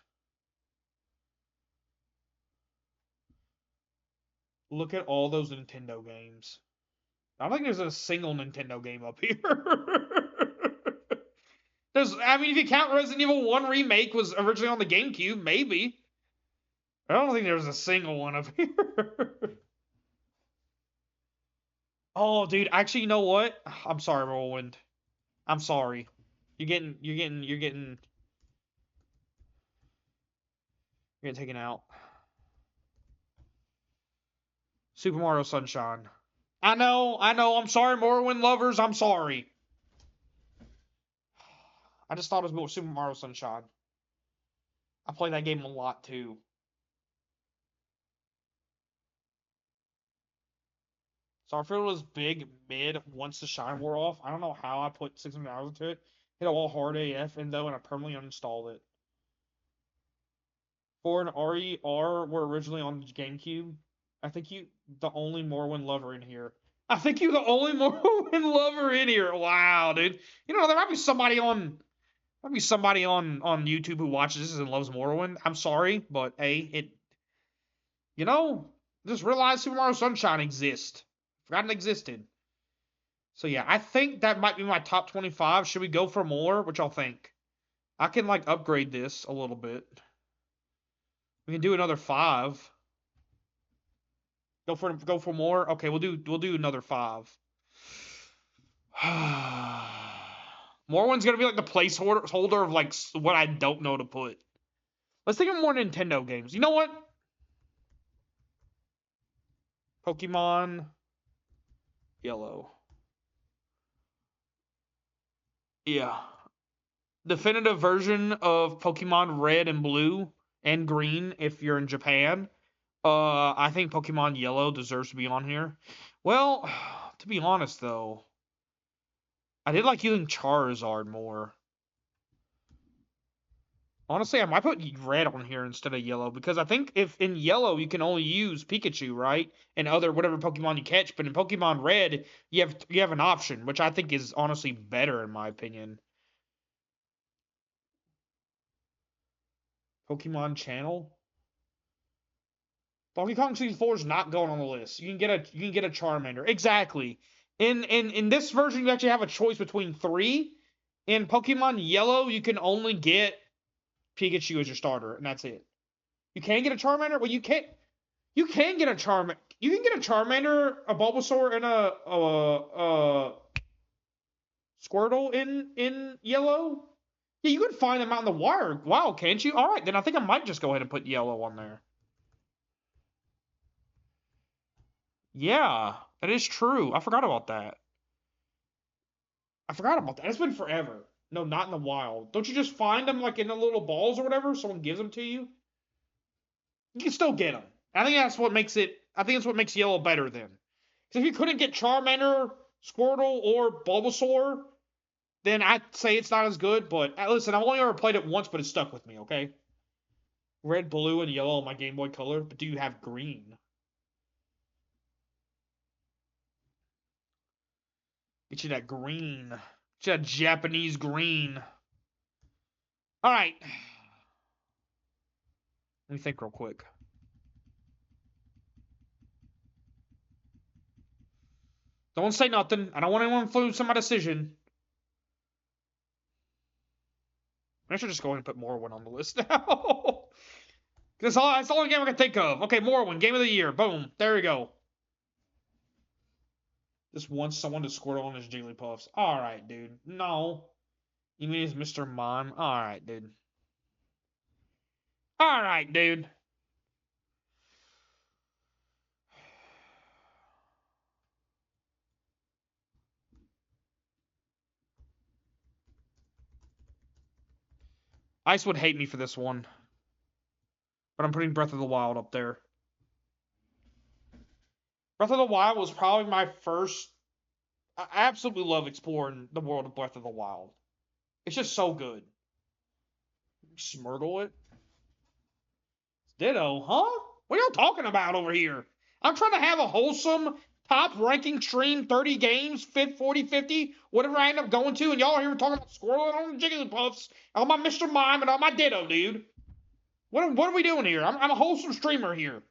Look at all those Nintendo games. I don't think there's a single Nintendo game up here. I mean, if you count Resident Evil 1 Remake was originally on the GameCube, maybe. I don't think there's a single one up here. Oh, dude, actually, you know what? I'm sorry, Roland. I'm sorry. You're getting taken out. Super Mario Sunshine. I know. I'm sorry, Morrowind lovers. I'm sorry. I just thought it was Super Mario Sunshine. I played that game a lot too. Starfield was big mid once the shine wore off. I don't know how I put 600 hours into it. Hit a wall hard AF and though, and I permanently uninstalled it. 4 and RER were originally on GameCube. I think you the only Morrowind lover in here. I think you're the only Morrowind lover in here. Wow, dude. You know, there might be somebody on YouTube who watches this and loves Morrowind. I'm sorry, but hey, just realized Super Mario Sunshine exists. Forgotten it existed. So yeah, I think that might be my top 25. Should we go for more? What y'all think? I can like upgrade this a little bit. We can do another 5. Go for more. Okay, we'll do another 5. More one's gonna be like the placeholder of like what I don't know to put. Let's think of more Nintendo games. You know what? Pokemon Yellow. Yeah. Definitive version of Pokemon Red and Blue and Green if you're in Japan. I think Pokemon Yellow deserves to be on here. Well, to be honest though, I did like using Charizard more. Honestly, I might put Red on here instead of Yellow because I think if in Yellow you can only use Pikachu, right, and other whatever Pokemon you catch, but in Pokemon Red you have an option, which I think is honestly better in my opinion. Pokemon Channel. Donkey Kong 64 is not going on the list. You can get a Charmander. Exactly. In this version, you actually have a choice between 3. In Pokemon Yellow, you can only get Pikachu as your starter, and that's it. You can get a Charmander. Well, you can't. You can get a Charm. You can get a Charmander, a Bulbasaur, and a Squirtle in Yellow. Yeah, you can find them out in the wild. Wow, can't you? All right, then I think I might just go ahead and put Yellow on there. Yeah, that is true. I forgot about that. It's been forever. No, not in the wild. Don't you just find them like in the little balls or whatever? Someone gives them to you. You can still get them. I think that's what makes it. I think that's what makes Yellow better then. Because if you couldn't get Charmander, Squirtle, or Bulbasaur, then I'd say it's not as good. But listen, I've only ever played it once, but it stuck with me. Okay. Red, blue, and yellow on my Game Boy Color. But do you have green? Get you that green. Get you that Japanese green. All right. Let me think real quick. Don't say nothing. I don't want anyone to influence my decision. I should just go ahead and put Morrowind on the list now. That's the only game I can think of. Okay, Morrowind, Game of the Year. Boom. There we go. Just wants someone to squirt on his Jigglypuffs. Alright, dude. No. You mean it's Mr. Mime? Alright, dude. Alright, dude. Ice would hate me for this one. But I'm putting Breath of the Wild up there. Breath of the Wild was probably my first. I absolutely love exploring the world of Breath of the Wild. It's just so good. Smurgle it. Ditto, huh? What are y'all talking about over here? I'm trying to have a wholesome top ranking stream, 30 games, 40, 50, whatever I end up going to, and y'all are here talking about squirreling on the Jigglypuffs, on my Mr. Mime, and on my Ditto, dude. What are we doing here? I'm a wholesome streamer here.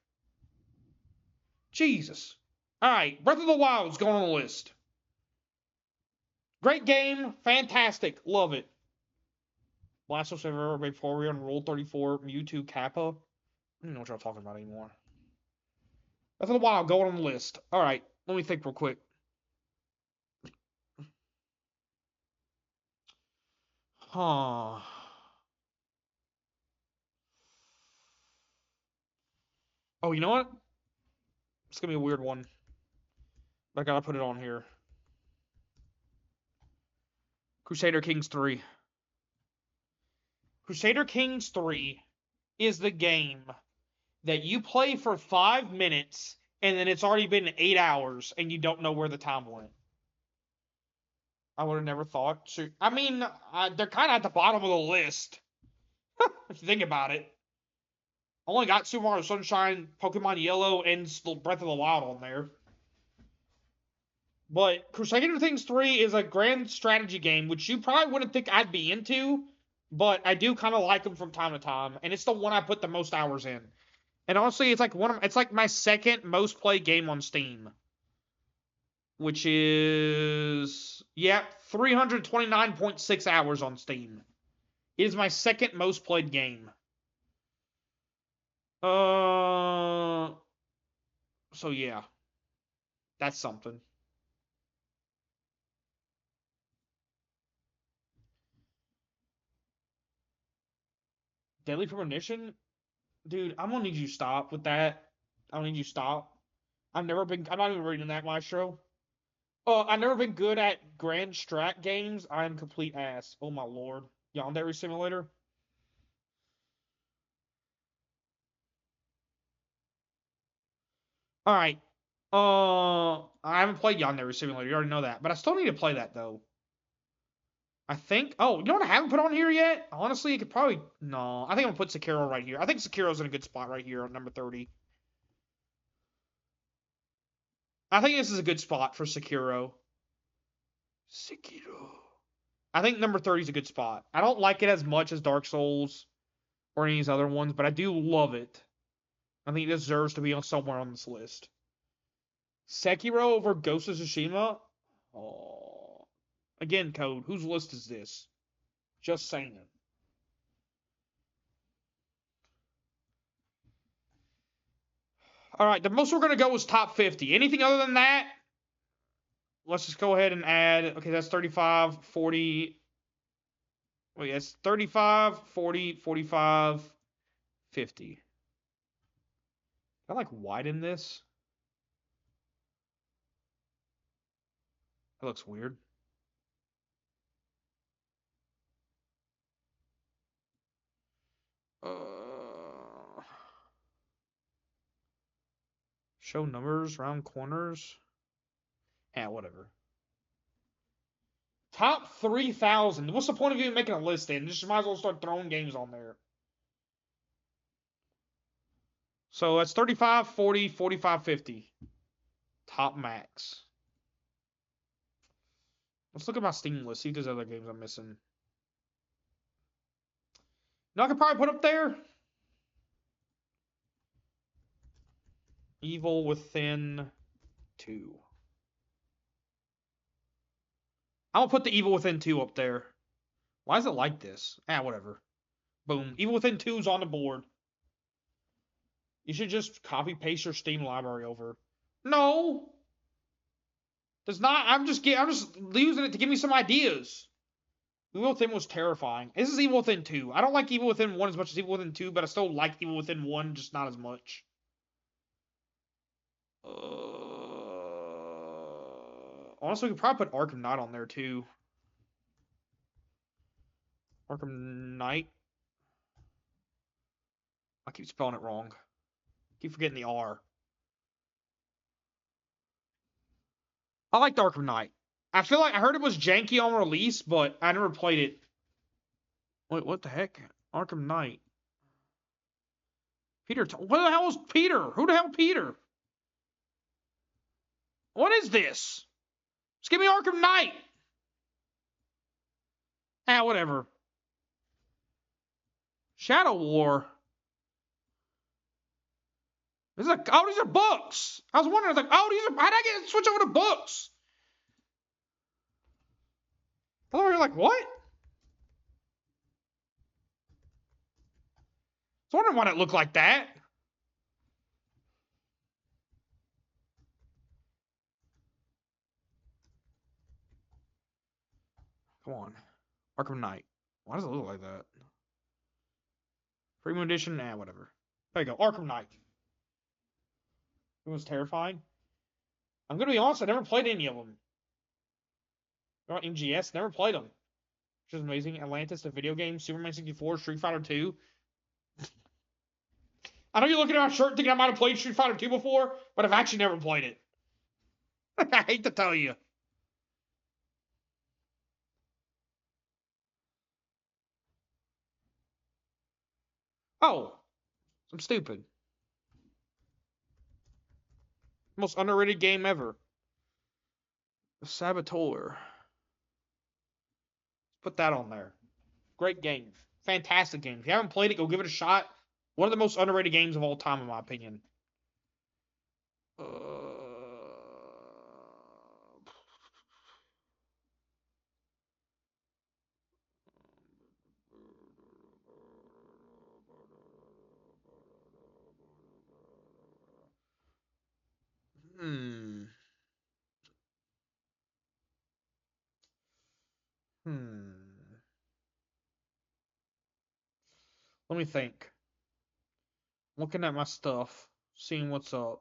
Jesus. Alright, Breath of the Wild is going on the list. Great game, fantastic, love it. Blastos ever before we on Rule 34, Mewtwo Kappa. I don't know what y'all talking about anymore. Breath of the Wild going on the list. Alright, let me think real quick. Huh. Oh, you know what? It's gonna be a weird one. But I gotta put it on here. Crusader Kings 3. Crusader Kings 3 is the game that you play for 5 minutes and then it's already been 8 hours and you don't know where the time went. I would have never thought. I mean, they're kind of at the bottom of the list. If you think about it. I only got Super Mario Sunshine, Pokemon Yellow, and Breath of the Wild on there. But Crusader Kings 3 is a grand strategy game, which you probably wouldn't think I'd be into, but I do kind of like them from time to time, and it's the one I put the most hours in. And honestly, it's like my second most played game on Steam, which is 329.6 hours on Steam. It is my second most played game. So yeah, that's something. Deadly Premonition, dude, I'm gonna need you to stop with that. I need you to stop. I'm not even reading that Maestro. I've never been good at grand strat games. I'm complete ass. Oh my lord. Yandere Simulator. All right. I haven't played Yandere Simulator. You already know that, but I still need to play that though. I think. Oh, you know what I haven't put on here yet? Honestly, it could probably. No, I think I'm gonna put Sekiro right here. I think Sekiro's in a good spot right here on number 30. I think this is a good spot for Sekiro. Sekiro. I think number 30 is a good spot. I don't like it as much as Dark Souls or any of these other ones, but I do love it. I think it deserves to be on somewhere on this list. Sekiro over Ghost of Tsushima? Oh. Again, Code, whose list is this? Just saying. All right, the most we're going to go is top 50. Anything other than that, let's just go ahead and add. Okay, that's 35, 40. Wait, that's 35, 40, 45, 50. I like widen this. That looks weird. Show numbers, round corners. Yeah, whatever. Top 3,000. What's the point of even making a list then? Just might as well start throwing games on there. So that's 35, 40, 45, 50. Top max. Let's look at my Steam list, see if there's other games I'm missing. You know, I could probably put up there Evil Within 2. I'm gonna put the Evil Within 2 up there. Why is it like this? Whatever. Boom. Evil Within 2 is on the board. You should just copy paste your Steam library over. No. Does not. I'm just using it to give me some ideas. Evil Within was terrifying. This is Evil Within 2. I don't like Evil Within 1 as much as Evil Within 2, but I still like Evil Within 1, just not as much. Honestly, we could probably put Arkham Knight on there too. Arkham Knight. I keep spelling it wrong. Keep forgetting the R. I liked Arkham Knight. I feel like I heard it was janky on release, but I never played it. Wait, what the heck? Arkham Knight. Peter, what the hell is Peter? Who the hell Peter? What is this? Just give me Arkham Knight. Whatever. Shadow War. It's like, oh, these are books. I was wondering, like, oh, how did I switch over to books? I thought we were like, what? I was wondering why it looked like that. Come on. Arkham Knight. Why does it look like that? Premium Edition? Whatever. There you go. Arkham Knight. It was terrifying. I'm going to be honest, I never played any of them. MGS, never played them. Which is amazing. Atlantis, the video game, Superman 64, Street Fighter 2. I know you're looking at my shirt thinking I might have played Street Fighter 2 before, but I've actually never played it. I hate to tell you. Oh, I'm stupid. Most underrated game ever. The Saboteur. Put that on there. Great game. Fantastic game. If you haven't played it, go give it a shot. One of the most underrated games of all time, in my opinion. Let me think. Looking at my stuff, seeing what's up.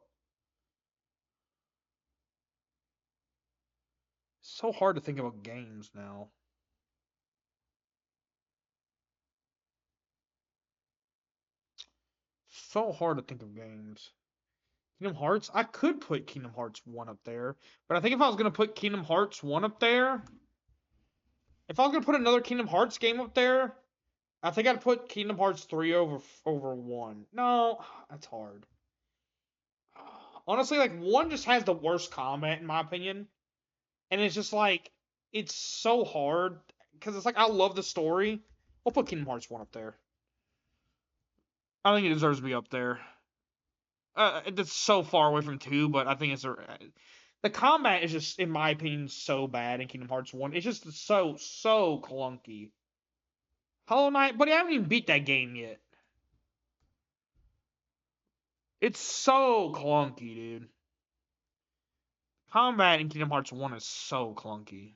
It's so hard to think about games now. So hard to think of games. Kingdom Hearts? I could put Kingdom Hearts 1 up there. But I think if I was going to put Kingdom Hearts 1 up there, if I was going to put another Kingdom Hearts game up there, I think I'd put Kingdom Hearts 3 over 1. No, that's hard. Honestly, like, 1 just has the worst combat, in my opinion. And it's just like, it's so hard. Because it's like, I love the story. We'll put Kingdom Hearts 1 up there. I think it deserves to be up there. It's so far away from 2, but I think it's the combat is just, in my opinion, so bad in Kingdom Hearts 1. It's just so clunky. Hollow Knight, but I haven't even beat that game yet. It's so clunky, dude. Combat in Kingdom Hearts 1 is so clunky.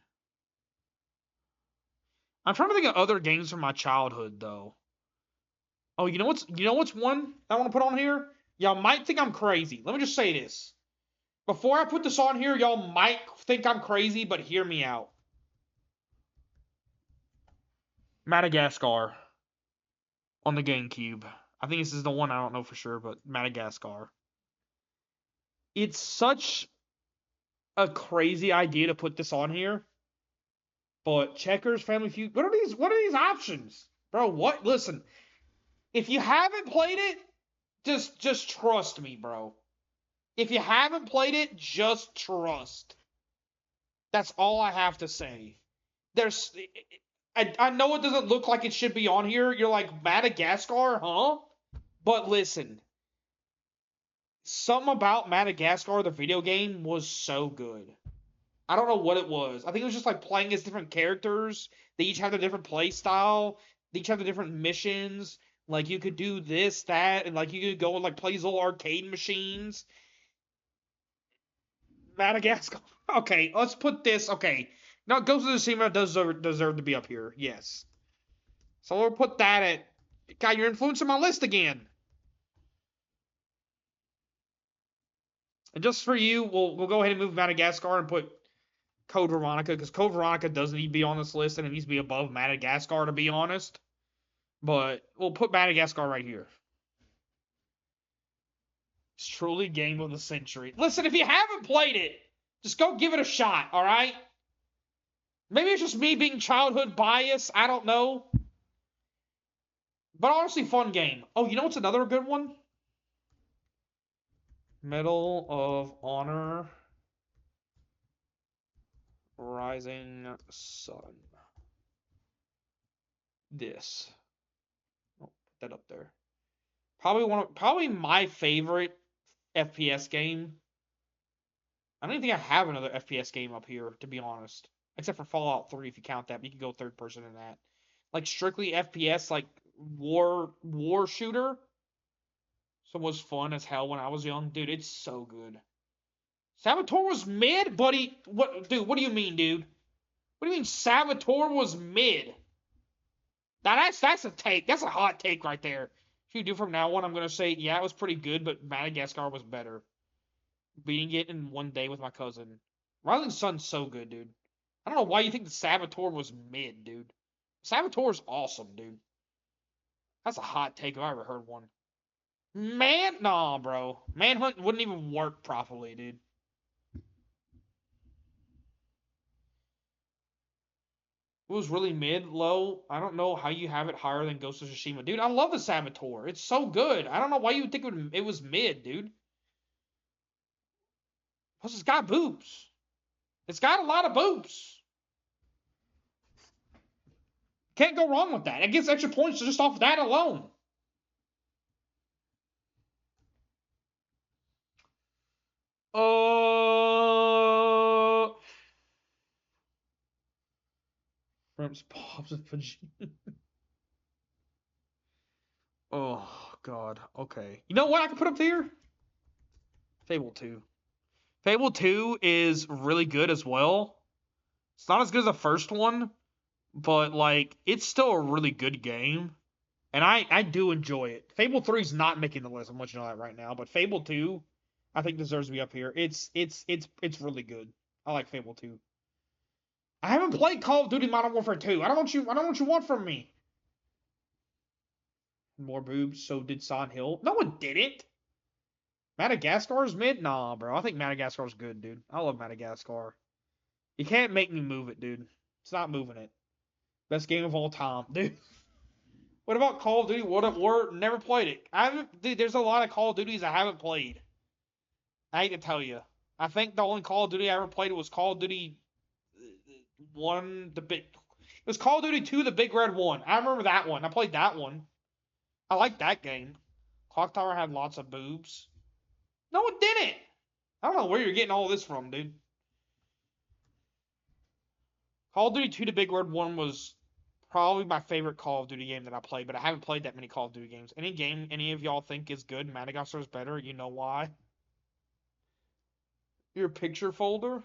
I'm trying to think of other games from my childhood, though. Oh, you know what's one I want to put on here? Y'all might think I'm crazy. Let me just say this. Before I put this on here, y'all might think I'm crazy, but hear me out. Madagascar on the GameCube. I think this is the one, I don't know for sure, but Madagascar. It's such a crazy idea to put this on here. But Checkers, Family Feud, what are these options? Bro, what? Listen, if you haven't played it, just trust me, bro. If you haven't played it, just trust. That's all I have to say. There's, I know it doesn't look like it should be on here. You're like, Madagascar, huh? But listen, something about Madagascar, the video game, was so good. I don't know what it was. I think it was just like playing as different characters. They each have their different play style. They each have their different missions. Like you could do this, that, and like you could go and like play these little arcade machines. Madagascar. Okay, let's put this. Okay, now Ghost of Tsushima does deserve to be up here. Yes. So we'll put that at. God, you're influencing my list again. And just for you, we'll go ahead and move Madagascar and put Code Veronica because Code Veronica doesn't need to be on this list and it needs to be above Madagascar to be honest. But we'll put Madagascar right here. It's truly game of the century. Listen, if you haven't played it, just go give it a shot, all right? Maybe it's just me being childhood biased. I don't know. But honestly, fun game. Oh, you know what's another good one? Medal of Honor Rising Sun. This. Oh, put that up there. Probably my favorite FPS game. I don't even think I have another FPS game up here, to be honest. Except for Fallout 3, if you count that. But you can go third person in that. Like strictly FPS, like war shooter. So it was fun as hell when I was young. Dude, it's so good. Saboteur was mid, buddy. What do you mean, dude? What do you mean Saboteur was mid? Now that's a take. That's a hot take right there. If you do from now on, I'm gonna say, yeah, it was pretty good, but Madagascar was better. Beating it in one day with my cousin. Rising Sun's so good, dude. I don't know why you think the Saboteur was mid, dude. Saboteur's awesome, dude. That's a hot take if I ever heard one. Nah, bro. Manhunt wouldn't even work properly, dude. It was really mid, low. I don't know how you have it higher than Ghost of Tsushima. Dude, I love the Saboteur. It's so good. I don't know why you would think it was mid, dude. Plus, it's got boobs. It's got a lot of boobs. Can't go wrong with that. It gets extra points just off that alone. Shrimps, pops, and Vegeta. Oh, God. Okay. You know what I can put up there? Fable 2. Fable 2 is really good as well. It's not as good as the first one, but, like, it's still a really good game. And I do enjoy it. Fable 3 is not making the list. I'm letting you know that right now. But Fable 2, I think deserves to be up here. It's really good. I like Fable 2. I haven't played Call of Duty Modern Warfare 2. I don't want you want from me. More boobs, so did Silent Hill. No one didn't. Madagascar's mid? Nah, bro. I think Madagascar's good, dude. I love Madagascar. You can't make me move it, dude. It's not moving it. Best game of all time, dude. What about Call of Duty World at War? Never played it. I haven't. Dude, there's a lot of Call of Duties I haven't played. I hate to tell you. I think the only Call of Duty I ever played was Call of Duty 1, the big. It was Call of Duty 2, the Big Red One. I remember that one. I played that one. I liked that game. Clock Tower had lots of boobs. No, it didn't. I don't know where you're getting all this from, dude. Call of Duty 2, the Big Red One was probably my favorite Call of Duty game that I played, but I haven't played that many Call of Duty games. Any game any of y'all think is good, Madagascar is better, you know why? Your picture folder?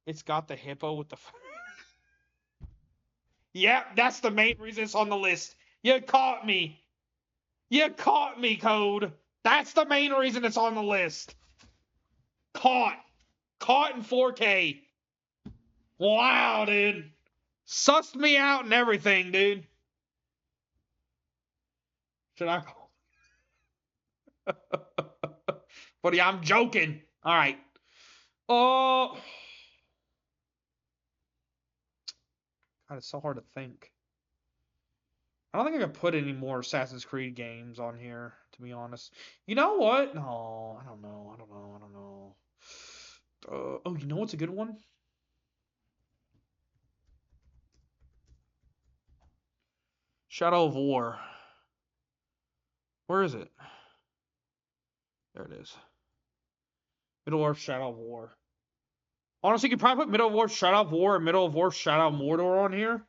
It's got the hippo with the... Yeah, that's the main reason it's on the list. You caught me. You caught me, Code. That's the main reason it's on the list. Caught. Caught in 4K. Wow, dude. Sussed me out and everything, dude. Should I call? Buddy, I'm joking. All right. Oh. God, it's so hard to think. I don't think I could put any more Assassin's Creed games on here, to be honest. You know what? No, I don't know. Oh, you know what's a good one? Shadow of War. Where is it? There it is. Middle-earth Shadow of War. Honestly, you could probably put Middle-earth Shadow of War and Middle-earth Shadow of Mordor on here.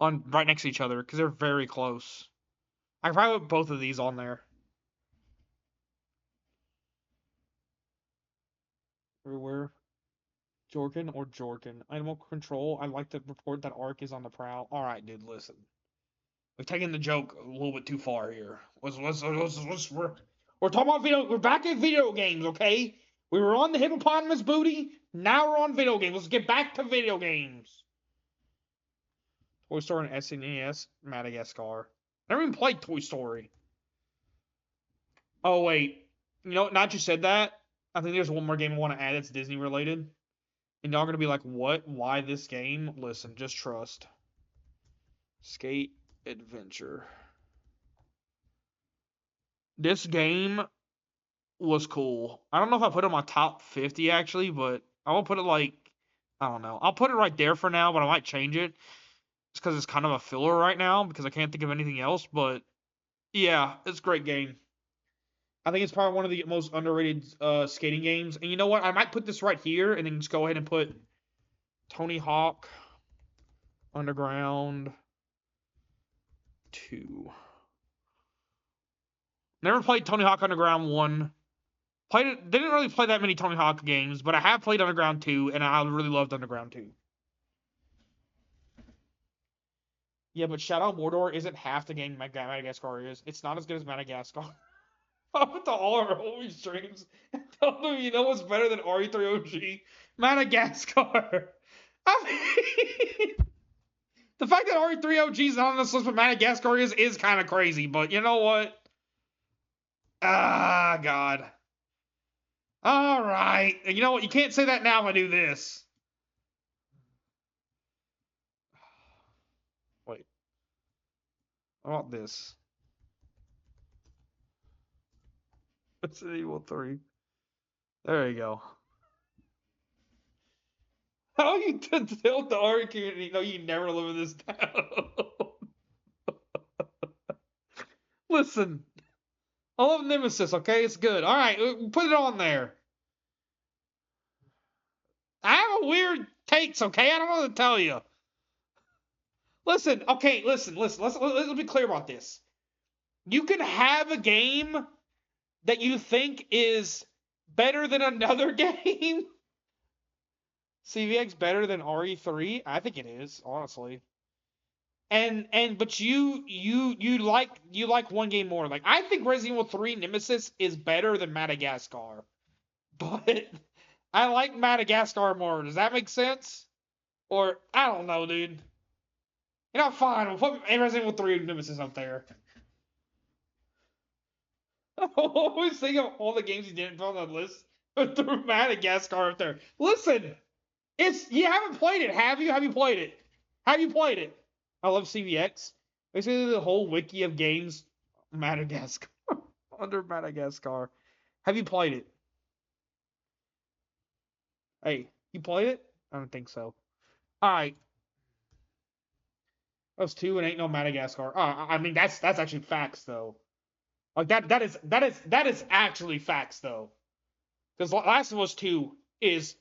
On right next to each other, because they're very close. I could probably put both of these on there. Everywhere. Jorkin or Jorkin. Animal Control. I'd like to report that Ark is on the prowl. Alright, dude, listen. We've taken the joke a little bit too far here. We're talking about video. We're back in video games, okay? We were on the hippopotamus booty. Now we're on video games. Let's get back to video games. Toy Story and SNES, Madagascar. Never even played Toy Story. Oh wait, you know, not you said that. I think there's one more game I want to add that's Disney related. And y'all gonna be like, what? Why this game? Listen, just trust. Skate Adventure. This game was cool. I don't know if I put it on my top 50 actually, but I will put it like, I don't know. I'll put it right there for now, but I might change it. Just because it's kind of a filler right now because I can't think of anything else. But yeah, it's a great game. I think it's probably one of the most underrated skating games. And you know what? I might put this right here and then just go ahead and put Tony Hawk Underground 2. Never played Tony Hawk Underground 1. Didn't really play that many Tony Hawk games, but I have played Underground 2, and I really loved Underground 2. Yeah, but Shadow of Mordor isn't half the game Madagascar is. It's not as good as Madagascar. With the all our homie streams, tell them you know what's better than RE3OG? Madagascar. I mean, the fact that RE3OG is not on this list, but Madagascar is kind of crazy. But you know what? Ah, God. All right. You know what? You can't say that now if I do this. Wait. What about this? Resident Evil 3. There you go. How you tilt the art community? No, you never live this down. Listen, I love Nemesis. Okay, it's good. All right, put it on there. I have a weird takes. Okay, I don't know what to tell you. Listen, okay, listen. Let's be clear about this. You can have a game that you think is better than another game. CVX better than RE3? I think it is, honestly. But you like one game more. Like I think Resident Evil 3 Nemesis is better than Madagascar. But I like Madagascar more. Does that make sense? Or I don't know, dude. You know, fine. We'll put Resident Evil 3 Nemesis up there. I always think of all the games you didn't put on the list, but threw Madagascar up there. Listen, you haven't played it, have you? Have you played it? Have you played it? I love CVX. Basically, the whole wiki of games, Madagascar, under Madagascar. Have you played it? Hey, you played it? I don't think so. All right, that's 2 and ain't no Madagascar. I mean, that's actually facts though. Like that is actually facts though. Because Last of Us 2 is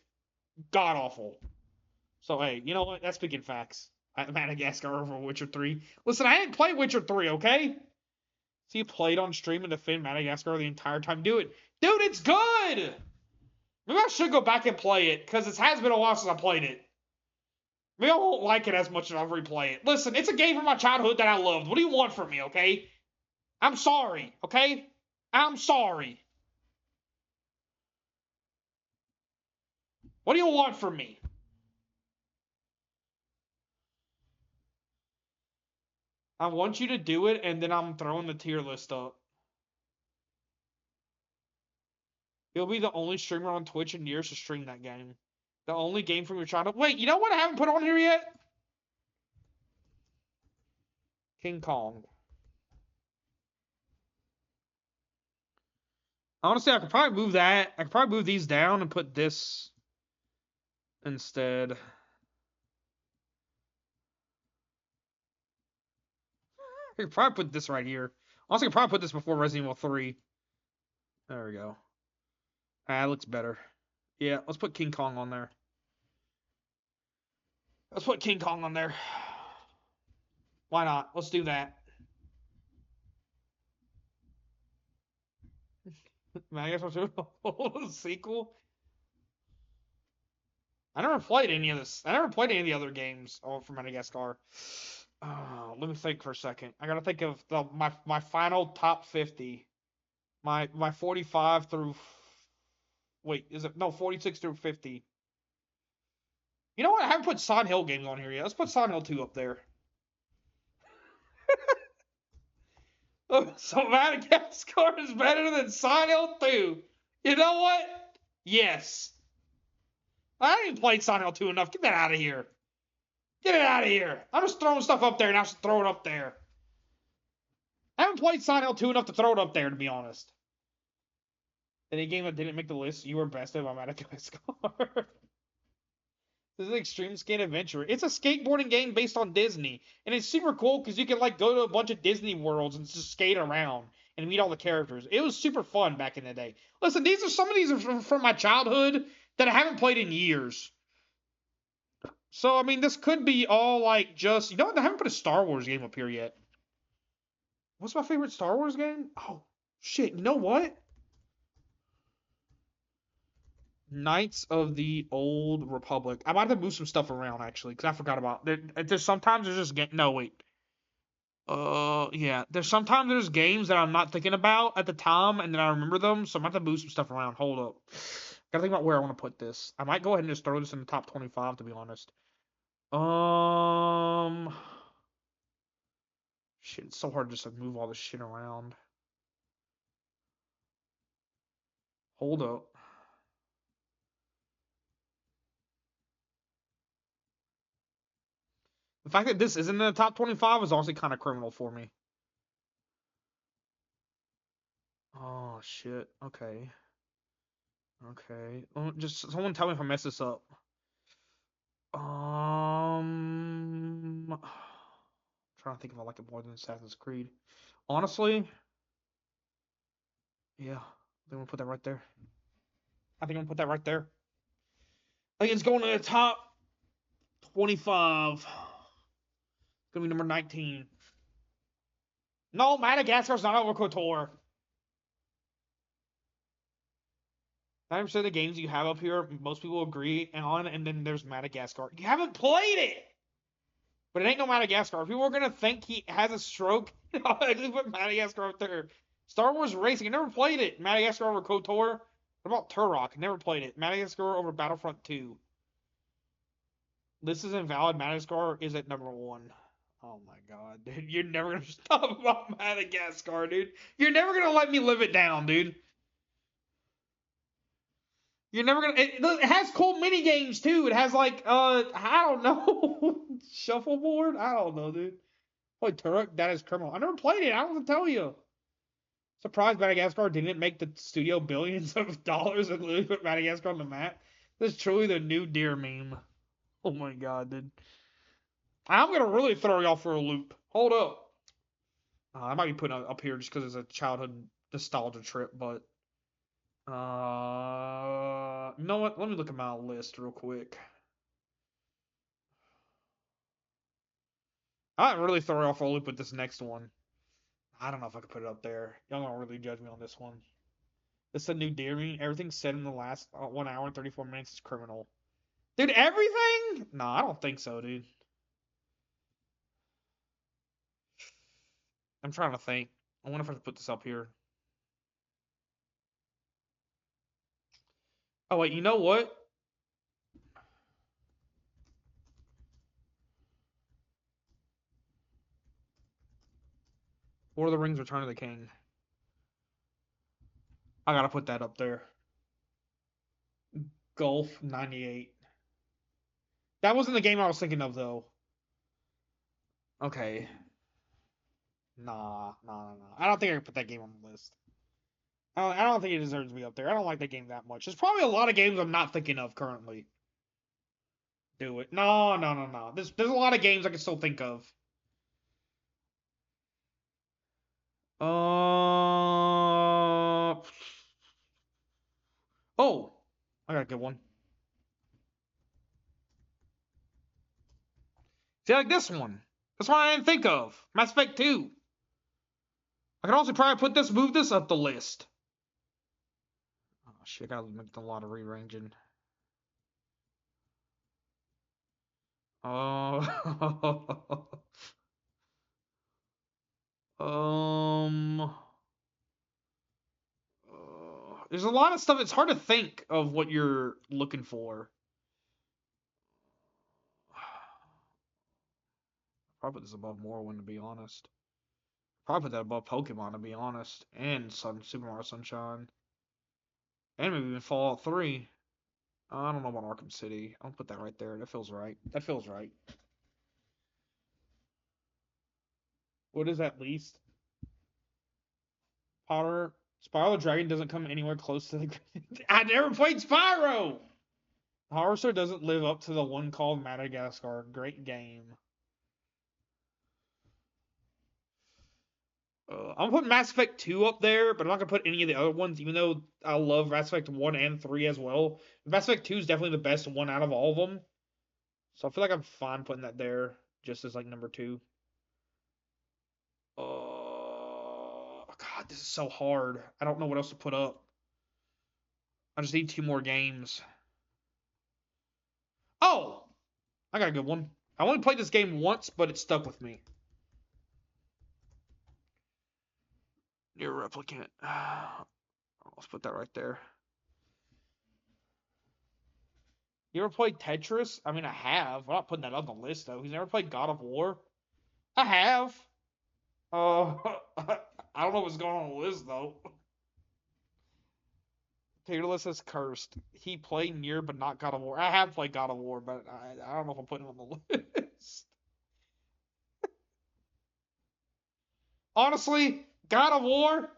god awful. So hey, you know what? That's speaking facts. Madagascar over Witcher 3. Listen, I didn't play Witcher 3, okay? So you played on stream and defend Madagascar the entire time. Do it. Dude, it's good! Maybe I should go back and play it, because it has been a while since I played it. Maybe I won't like it as much if I replay it. Listen, it's a game from my childhood that I loved. What do you want from me, okay? I'm sorry, okay? I'm sorry. What do you want from me? I want you to do it, and then I'm throwing the tier list up. He'll be the only streamer on Twitch in years to stream that game. The only game from your childhood. Wait, you know what I haven't put on here yet? King Kong. Honestly, I could probably move that. I could probably move these down and put this instead. I could probably put this right here. Also, I could probably put this before Resident Evil 3. There we go. Ah, looks better. Yeah, let's put King Kong on there. Let's put King Kong on there. Why not? Let's do that. Man, I guess we'll do a sequel. I never played any of this. I never played any of the other games from Madagascar. Let me think for a second. I gotta think of my final top 50. My 45 through. Wait, is it no 46 through 50? You know what? I haven't put Silent Hill games on here yet. Let's put Silent Hill 2 up there. So Madagascar is better than Silent Hill 2. You know what? Yes. I haven't even played Silent Hill 2 enough. Get that out of here. Get it out of here. I'm just throwing stuff up there and I should throw it up there. I haven't played Silent Hill 2 enough to throw it up there, to be honest. Any game that didn't make the list, you were bested by Madagascar. This is Extreme Skate Adventure. It's a skateboarding game based on Disney. And it's super cool because you can like go to a bunch of Disney worlds and just skate around and meet all the characters. It was super fun back in the day. Listen, some of these are from my childhood that I haven't played in years. So, I mean, this could be all like just, you know what? I haven't put a Star Wars game up here yet. What's my favorite Star Wars game? Oh, shit. You know what? Knights of the Old Republic. I might have to move some stuff around actually, because I forgot about. There's sometimes there's just no wait. Yeah. There's games that I'm not thinking about at the time, and then I remember them, so I might have to move some stuff around. Hold up. Gotta think about where I want to put this. I might go ahead and just throw this in the top 25, to be honest. Shit, it's so hard just to move all this shit around. Hold up. The fact that this isn't in the top 25 is also kind of criminal for me. Oh, shit. Okay. Okay. Just someone tell me if I mess this up. Trying to think if I like it more than Assassin's Creed. Honestly, yeah. I think I'm gonna put that right there. I think I'm gonna put that right there. I think it's going to the top 25. It's gonna be number 19. No, Madagascar's not over KOTOR. 90% of the games you have up here, most people agree on, and then there's Madagascar. You haven't played it! But it ain't no Madagascar. If people are gonna think he has a stroke, I just put Madagascar up there. Star Wars Racing, I never played it. Madagascar over KOTOR. What about Turok? I never played it. Madagascar over Battlefront 2. This is invalid. Madagascar is at number 1. Oh my god, dude. You're never gonna stop about Madagascar, dude. You're never gonna let me live it down, dude. You're never gonna. It has cool mini games too. It has like I don't know, shuffleboard. I don't know, dude. Play Turok. That is criminal. I never played it. I don't know what to tell you. Surprised Madagascar didn't make the studio billions of dollars and literally put Madagascar on the map. This is truly the new deer meme. Oh my god, dude. I'm gonna really throw y'all for a loop. Hold up. I might be putting it up here just because it's a childhood nostalgia trip, but you know what? Let me look at my list real quick. I might really throw y'all for a loop with this next one. I don't know if I could put it up there. Y'all don't really judge me on this one. This is a new deer meme. Everything said in the last 1 hour and 34 minutes is criminal. Dude, everything? No, I don't think so, dude. I'm trying to think. I wonder if I can put this up here. Oh, wait, you know what? Lord of the Rings Return of the King. I gotta put that up there. Golf 98. That wasn't the game I was thinking of, though. Okay. Nah. I don't think I can put that game on the list. I don't think it deserves to be up there. I don't like that game that much. There's probably a lot of games I'm not thinking of currently. Do it. No, no, no, no. There's a lot of games I can still think of. Oh, I got a good one. See, like this one. That's one I didn't think of. Mass Effect 2. I can also probably move this up the list. Oh shit, I gotta make a lot of rearranging. Oh. There's a lot of stuff. It's hard to think of what you're looking for. Probably put this above Morrowind, to be honest. Probably put that above Pokemon, to be honest. And Super Mario Sunshine. And maybe even Fallout 3. I don't know about Arkham City. I'll put that right there. That feels right. That feels right. What is that least? Power. Spyro the Dragon doesn't come anywhere close to the. I never played Spyro! Harvester doesn't live up to the one called Madagascar. Great game. I'm putting Mass Effect 2 up there, but I'm not going to put any of the other ones, even though I love Mass Effect 1 and 3 as well. Mass Effect 2 is definitely the best one out of all of them. So I feel like I'm fine putting that there, just as like number 2. God, this is so hard. I don't know what else to put up. I just need 2 more games. Oh! I got a good one. I only played this game once, but it stuck with me. Near Replicant. Let's put that right there. You ever played Tetris? I mean, I have. I'm not putting that on the list, though. He's never played God of War? I have. I don't know what's going on the list, though. Tier list is cursed. He played Nier, but not God of War. I have played God of War, but I don't know if I'm putting him on the list. Honestly, God of War,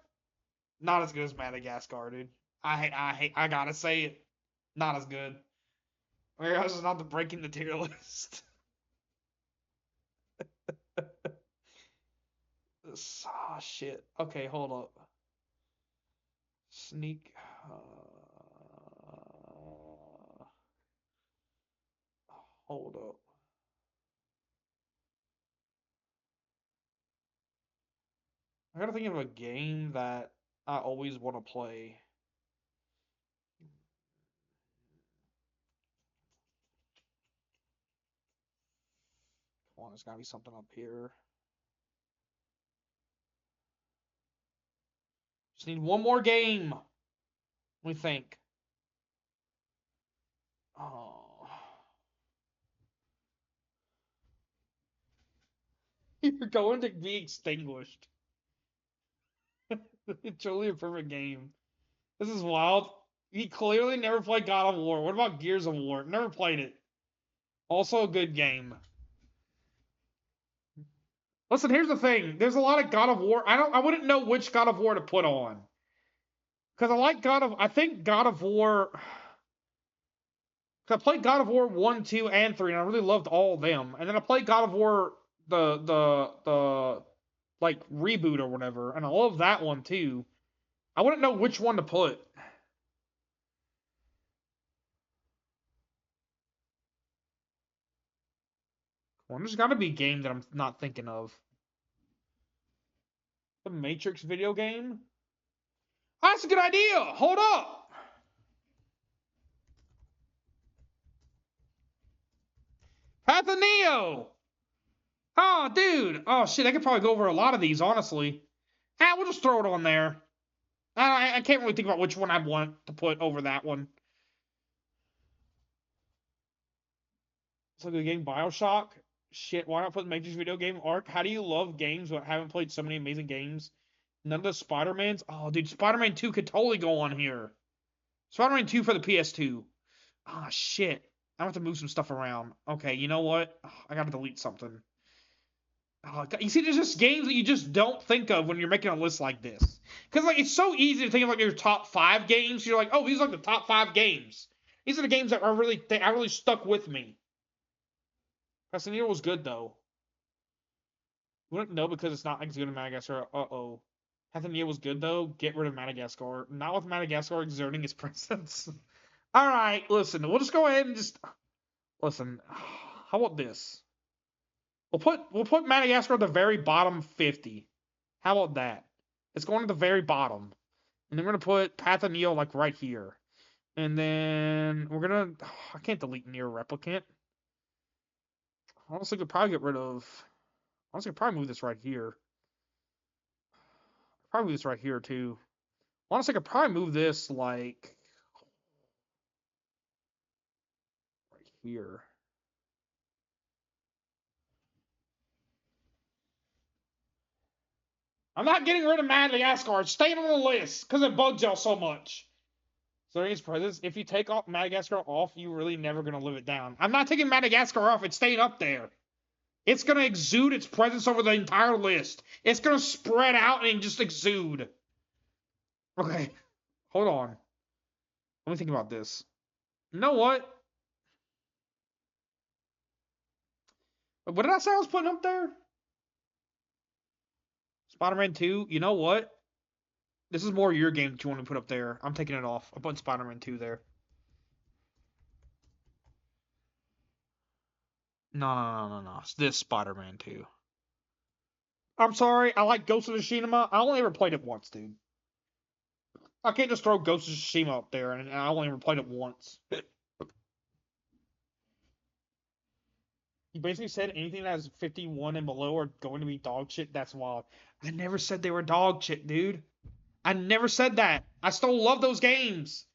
not as good as Madagascar, dude. I gotta say it. Not as good. Maybe I was just not the breaking the tier list. Shit. Okay, hold up. Sneak. Hold up. I gotta think of a game that I always want to play. Come on, there's gotta be something up here. Just need one more game. Let me think. Oh. You're going to be extinguished. It's truly a perfect game. This is wild. He clearly never played God of War. What about Gears of War? Never played it. Also a good game. Listen, here's the thing. There's a lot of God of War. I wouldn't know which God of War to put on. Because I think God of War. Cause I played God of War 1, 2, and 3, and I really loved all of them. And then I played God of War the like reboot or whatever, and I love that one too. I wouldn't know which one to put. Well, there's got to be a game that I'm not thinking of. The Matrix video game? Oh, that's a good idea. Hold up. Path of Neo. Oh, dude. Oh, shit. I could probably go over a lot of these, honestly. We'll just throw it on there. I can't really think about which one I want to put over that one. It's like a game Bioshock. Shit, why not put the Matrix video game? Ark, how do you love games but haven't played so many amazing games? None of the Spider-Mans? Oh, dude, Spider-Man 2 could totally go on here. Spider-Man 2 for the PS2. Ah, shit. I have to move some stuff around. Okay, you know what? I gotta delete something. Oh, God, you see, there's just games that you just don't think of when you're making a list like this. Because like it's so easy to think of like your top 5 games. You're like, oh, these are like the top 5 games. These are the games that are really stuck with me. Castaneda was good though. Wouldn't know because it's not as good in Madagascar. Uh-oh. Castaneda was good though. Get rid of Madagascar. Not with Madagascar exerting his presence. All right, listen. We'll just go ahead and just listen. How about this? We'll put Madagascar at the very bottom 50. How about that? It's going to the very bottom. And then we're gonna put Path of Neo like right here. And then we're gonna I can't delete Near Replicant. Honestly, could probably get rid of honestly could probably move this right here. Probably move this right here too. Honestly, I could probably move this like right here. I'm not getting rid of Madagascar. It's staying on the list because it bugs y'all so much. So his presence, if you take off Madagascar off, you really never gonna live it down. I'm not taking Madagascar off, it's staying up there. It's gonna exude its presence over the entire list. It's gonna spread out and just exude. Okay. Hold on. Let me think about this. You know what? What did I say I was putting up there? Spider-Man 2. You know what? This is more your game that you want to put up there. I'm taking it off. I'm putting Spider-Man 2 there. No. It's this Spider-Man 2. I'm sorry. I like Ghost of Tsushima. I only ever played it once, dude. I can't just throw Ghost of Tsushima up there, and I only ever played it once. You basically said anything that has 51 and below are going to be dog shit. That's wild. I never said they were dog shit, dude. I never said that. I still love those games.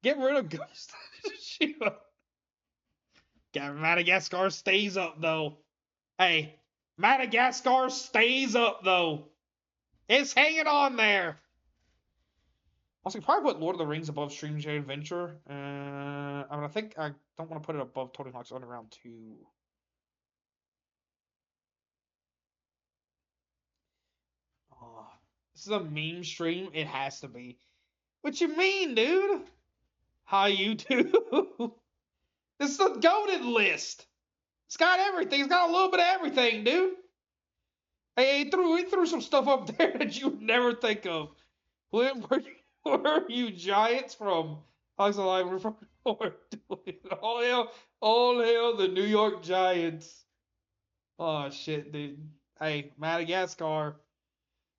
Get rid of Ghost of Tsushima. Madagascar stays up, though. Hey, Madagascar stays up, though. It's hanging on there. Also, you probably put Lord of the Rings above Strange Adventure. I think I don't want to put it above Tony Hawk's Underground 2. Oh, this is a meme stream. It has to be. What you mean, dude? How you do? This is the goated list. It's got everything. It's got a little bit of everything, dude. Hey, he threw some stuff up there that you would never think of. Where are you Giants from? Alex Alive, we're from all hail the New York Giants. Oh shit, dude. Hey, Madagascar.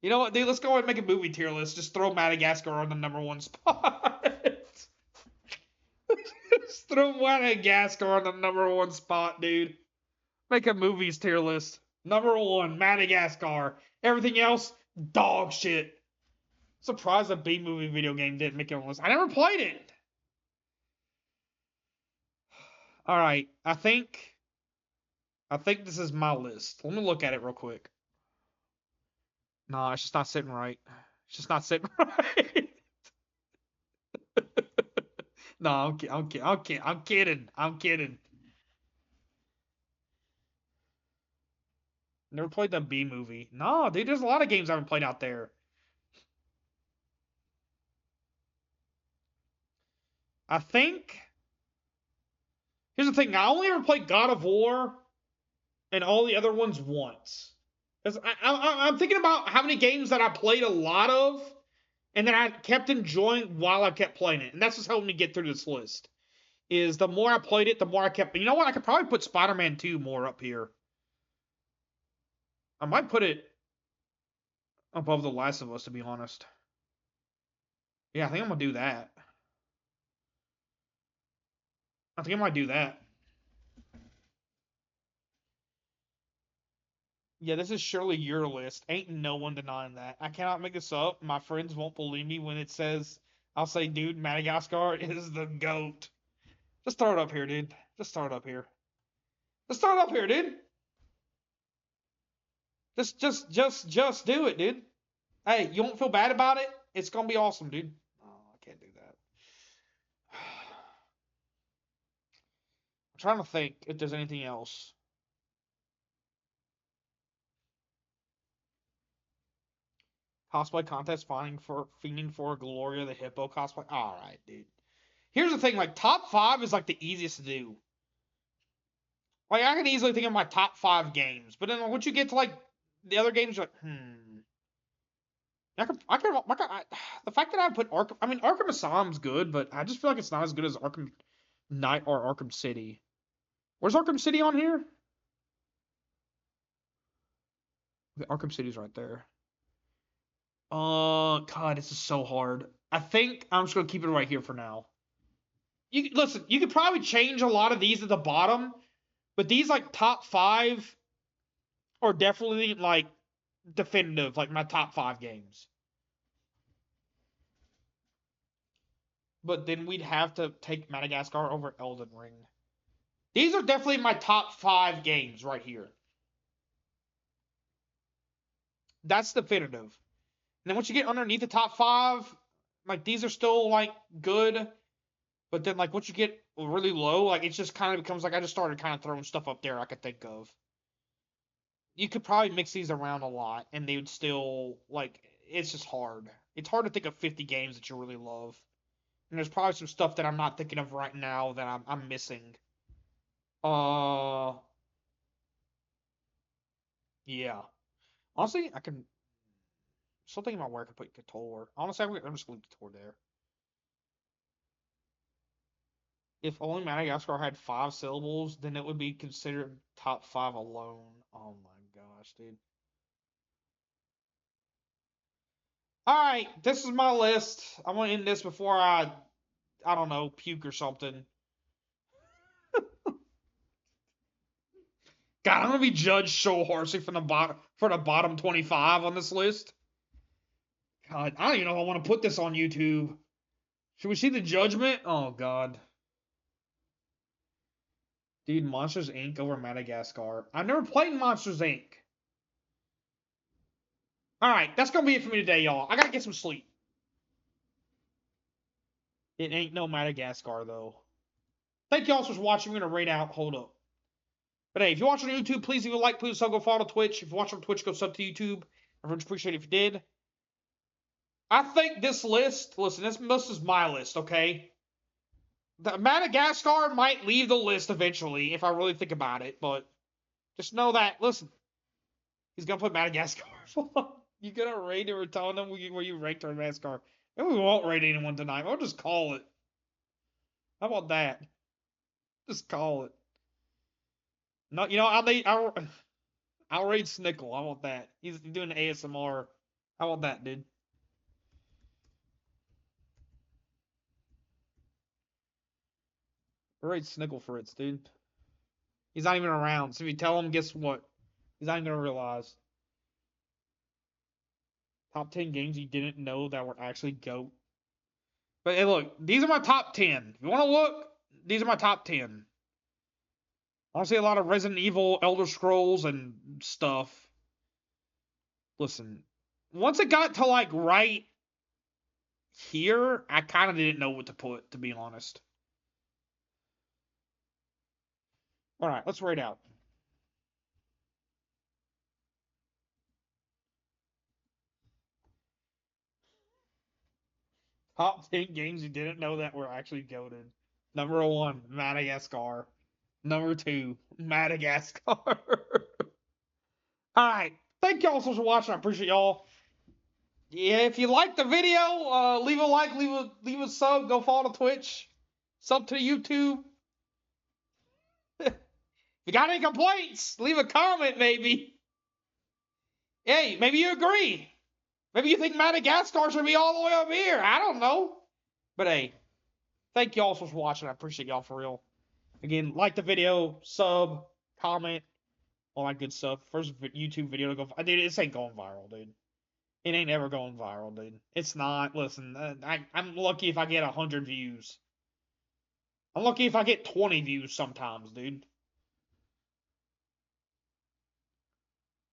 You know what, dude? Let's go ahead and make a movie tier list. Just throw Madagascar on the #1 spot. Just throw Madagascar on the #1 spot, dude. Make a movies tier list. #1, Madagascar. Everything else, dog shit. Surprised a B movie video game didn't make it on the list. I never played it. All right, I think this is my list. Let me look at it real quick. No, it's just not sitting right. It's just not sitting right. No, I'm kidding. Never played the B movie. No, dude, there's a lot of games I haven't played out there. I think. Here's the thing. I only ever played God of War and all the other ones once. Because I'm thinking about how many games that I played a lot of and that I kept enjoying while I kept playing it. And that's what's helping me get through this list. Is the more I played it, the more I kept. You know what? I could probably put Spider-Man 2 more up here. I might put it above The Last of Us, to be honest. Yeah, I think I'm going to do that. I think I might do that. Yeah, this is surely your list. Ain't no one denying that. I cannot make this up. My friends won't believe me when it says, I'll say, dude, Madagascar is the GOAT. Just throw it up here, dude. Just throw it up here. Just throw it up here, dude. Just do it, dude. Hey, you won't feel bad about it? It's gonna be awesome, dude. Oh, I can't do that. I'm trying to think if there's anything else. Cosplay contest fiending for Gloria the Hippo cosplay. Alright, dude. Here's the thing, like, top 5 is, like, the easiest to do. Like, I can easily think of my top 5 games, but then once you get to, like, the other games, you're like, the fact that I put Arkham, I mean, Arkham Asylum's good, but I just feel like it's not as good as Arkham Knight or Arkham City. Where's Arkham City on here? Okay, Arkham City's right there. God, this is so hard. I think I'm just gonna keep it right here for now. Listen, you could probably change a lot of these at the bottom, but these like top 5 are definitely like definitive, like my top 5 games. But then we'd have to take Madagascar over Elden Ring. These are definitely my top 5 games right here. That's definitive. And then once you get underneath the top 5, like these are still like good. But then like once you get really low, like it just kind of becomes like I just started kind of throwing stuff up there I could think of. You could probably mix these around a lot and they would still like it's just hard. It's hard to think of 50 games that you really love. And there's probably some stuff that I'm not thinking of right now that I'm missing. Yeah. Honestly, I can still thinking about where I could put Kotor. Honestly, I'm just leave Kotor there. If only Madagascar had 5 syllables, then it would be considered top 5 alone. Oh my gosh, dude. Alright, this is my list. I'm gonna end this before I don't know, puke or something. God, I'm gonna be judged so harshly from the bottom 25 on this list. God, I don't even know if I want to put this on YouTube. Should we see the judgment? Oh God. Dude, Monsters Inc. over Madagascar. I've never played Monsters Inc. Alright, that's gonna be it for me today, y'all. I gotta get some sleep. It ain't no Madagascar, though. Thank y'all for watching. We're gonna rate out. Hold up. But hey, if you're watching on YouTube, please leave a like, please sub, go follow Twitch. If you're watching on Twitch, go sub to YouTube. I would appreciate it if you did. I think this list, listen, this is my list, okay? The Madagascar might leave the list eventually, if I really think about it, but just know that, listen, he's gonna put Madagascar. You gonna rate it or tell them where you ranked Madagascar? Maybe we won't rate anyone tonight. We'll just call it. How about that? Just call it. No, you know, I'll rate Snickle. How about that? He's doing ASMR. How about that, dude? Rate Snickle Fritz, dude. He's not even around. So if you tell him, guess what? He's not even gonna realize. Top 10 games you didn't know that were actually GOAT. But hey, look, these are my top 10. If you want to look, these are my top 10. Honestly, a lot of Resident Evil, Elder Scrolls, and stuff. Listen, once it got to like right here, I kind of didn't know what to put, to be honest. Alright, let's rate out. Top 10 games you didn't know that were actually goated. Number 1, Madagascar. Number 2, Madagascar. Alright, thank y'all so much for watching. I appreciate y'all. Yeah, if you liked the video, leave a like, leave a sub, go follow the Twitch, sub to YouTube. If you got any complaints, leave a comment, maybe. Hey, maybe you agree. Maybe you think Madagascar should be all the way up here. I don't know. But hey, thank y'all for watching. I appreciate y'all for real. Again, like the video, sub, comment, all that good stuff. First YouTube video to go. Dude, this ain't going viral, dude. It ain't ever going viral, dude. It's not. Listen, I'm lucky if I get 100 views. I'm lucky if I get 20 views sometimes, dude.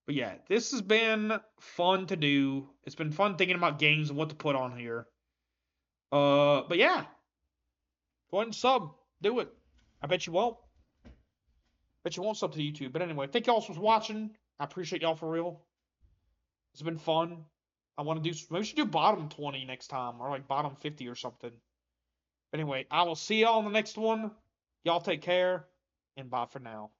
But yeah, this has been fun to do. It's been fun thinking about games and what to put on here. But yeah. Go ahead and sub. Do it. I bet you won't. Bet you won't sub to YouTube. But anyway, thank y'all for watching. I appreciate y'all for real. It's been fun. I want to do. Maybe we should do bottom 20 next time, or like bottom 50 or something. But anyway, I will see y'all on the next one. Y'all take care, and bye for now.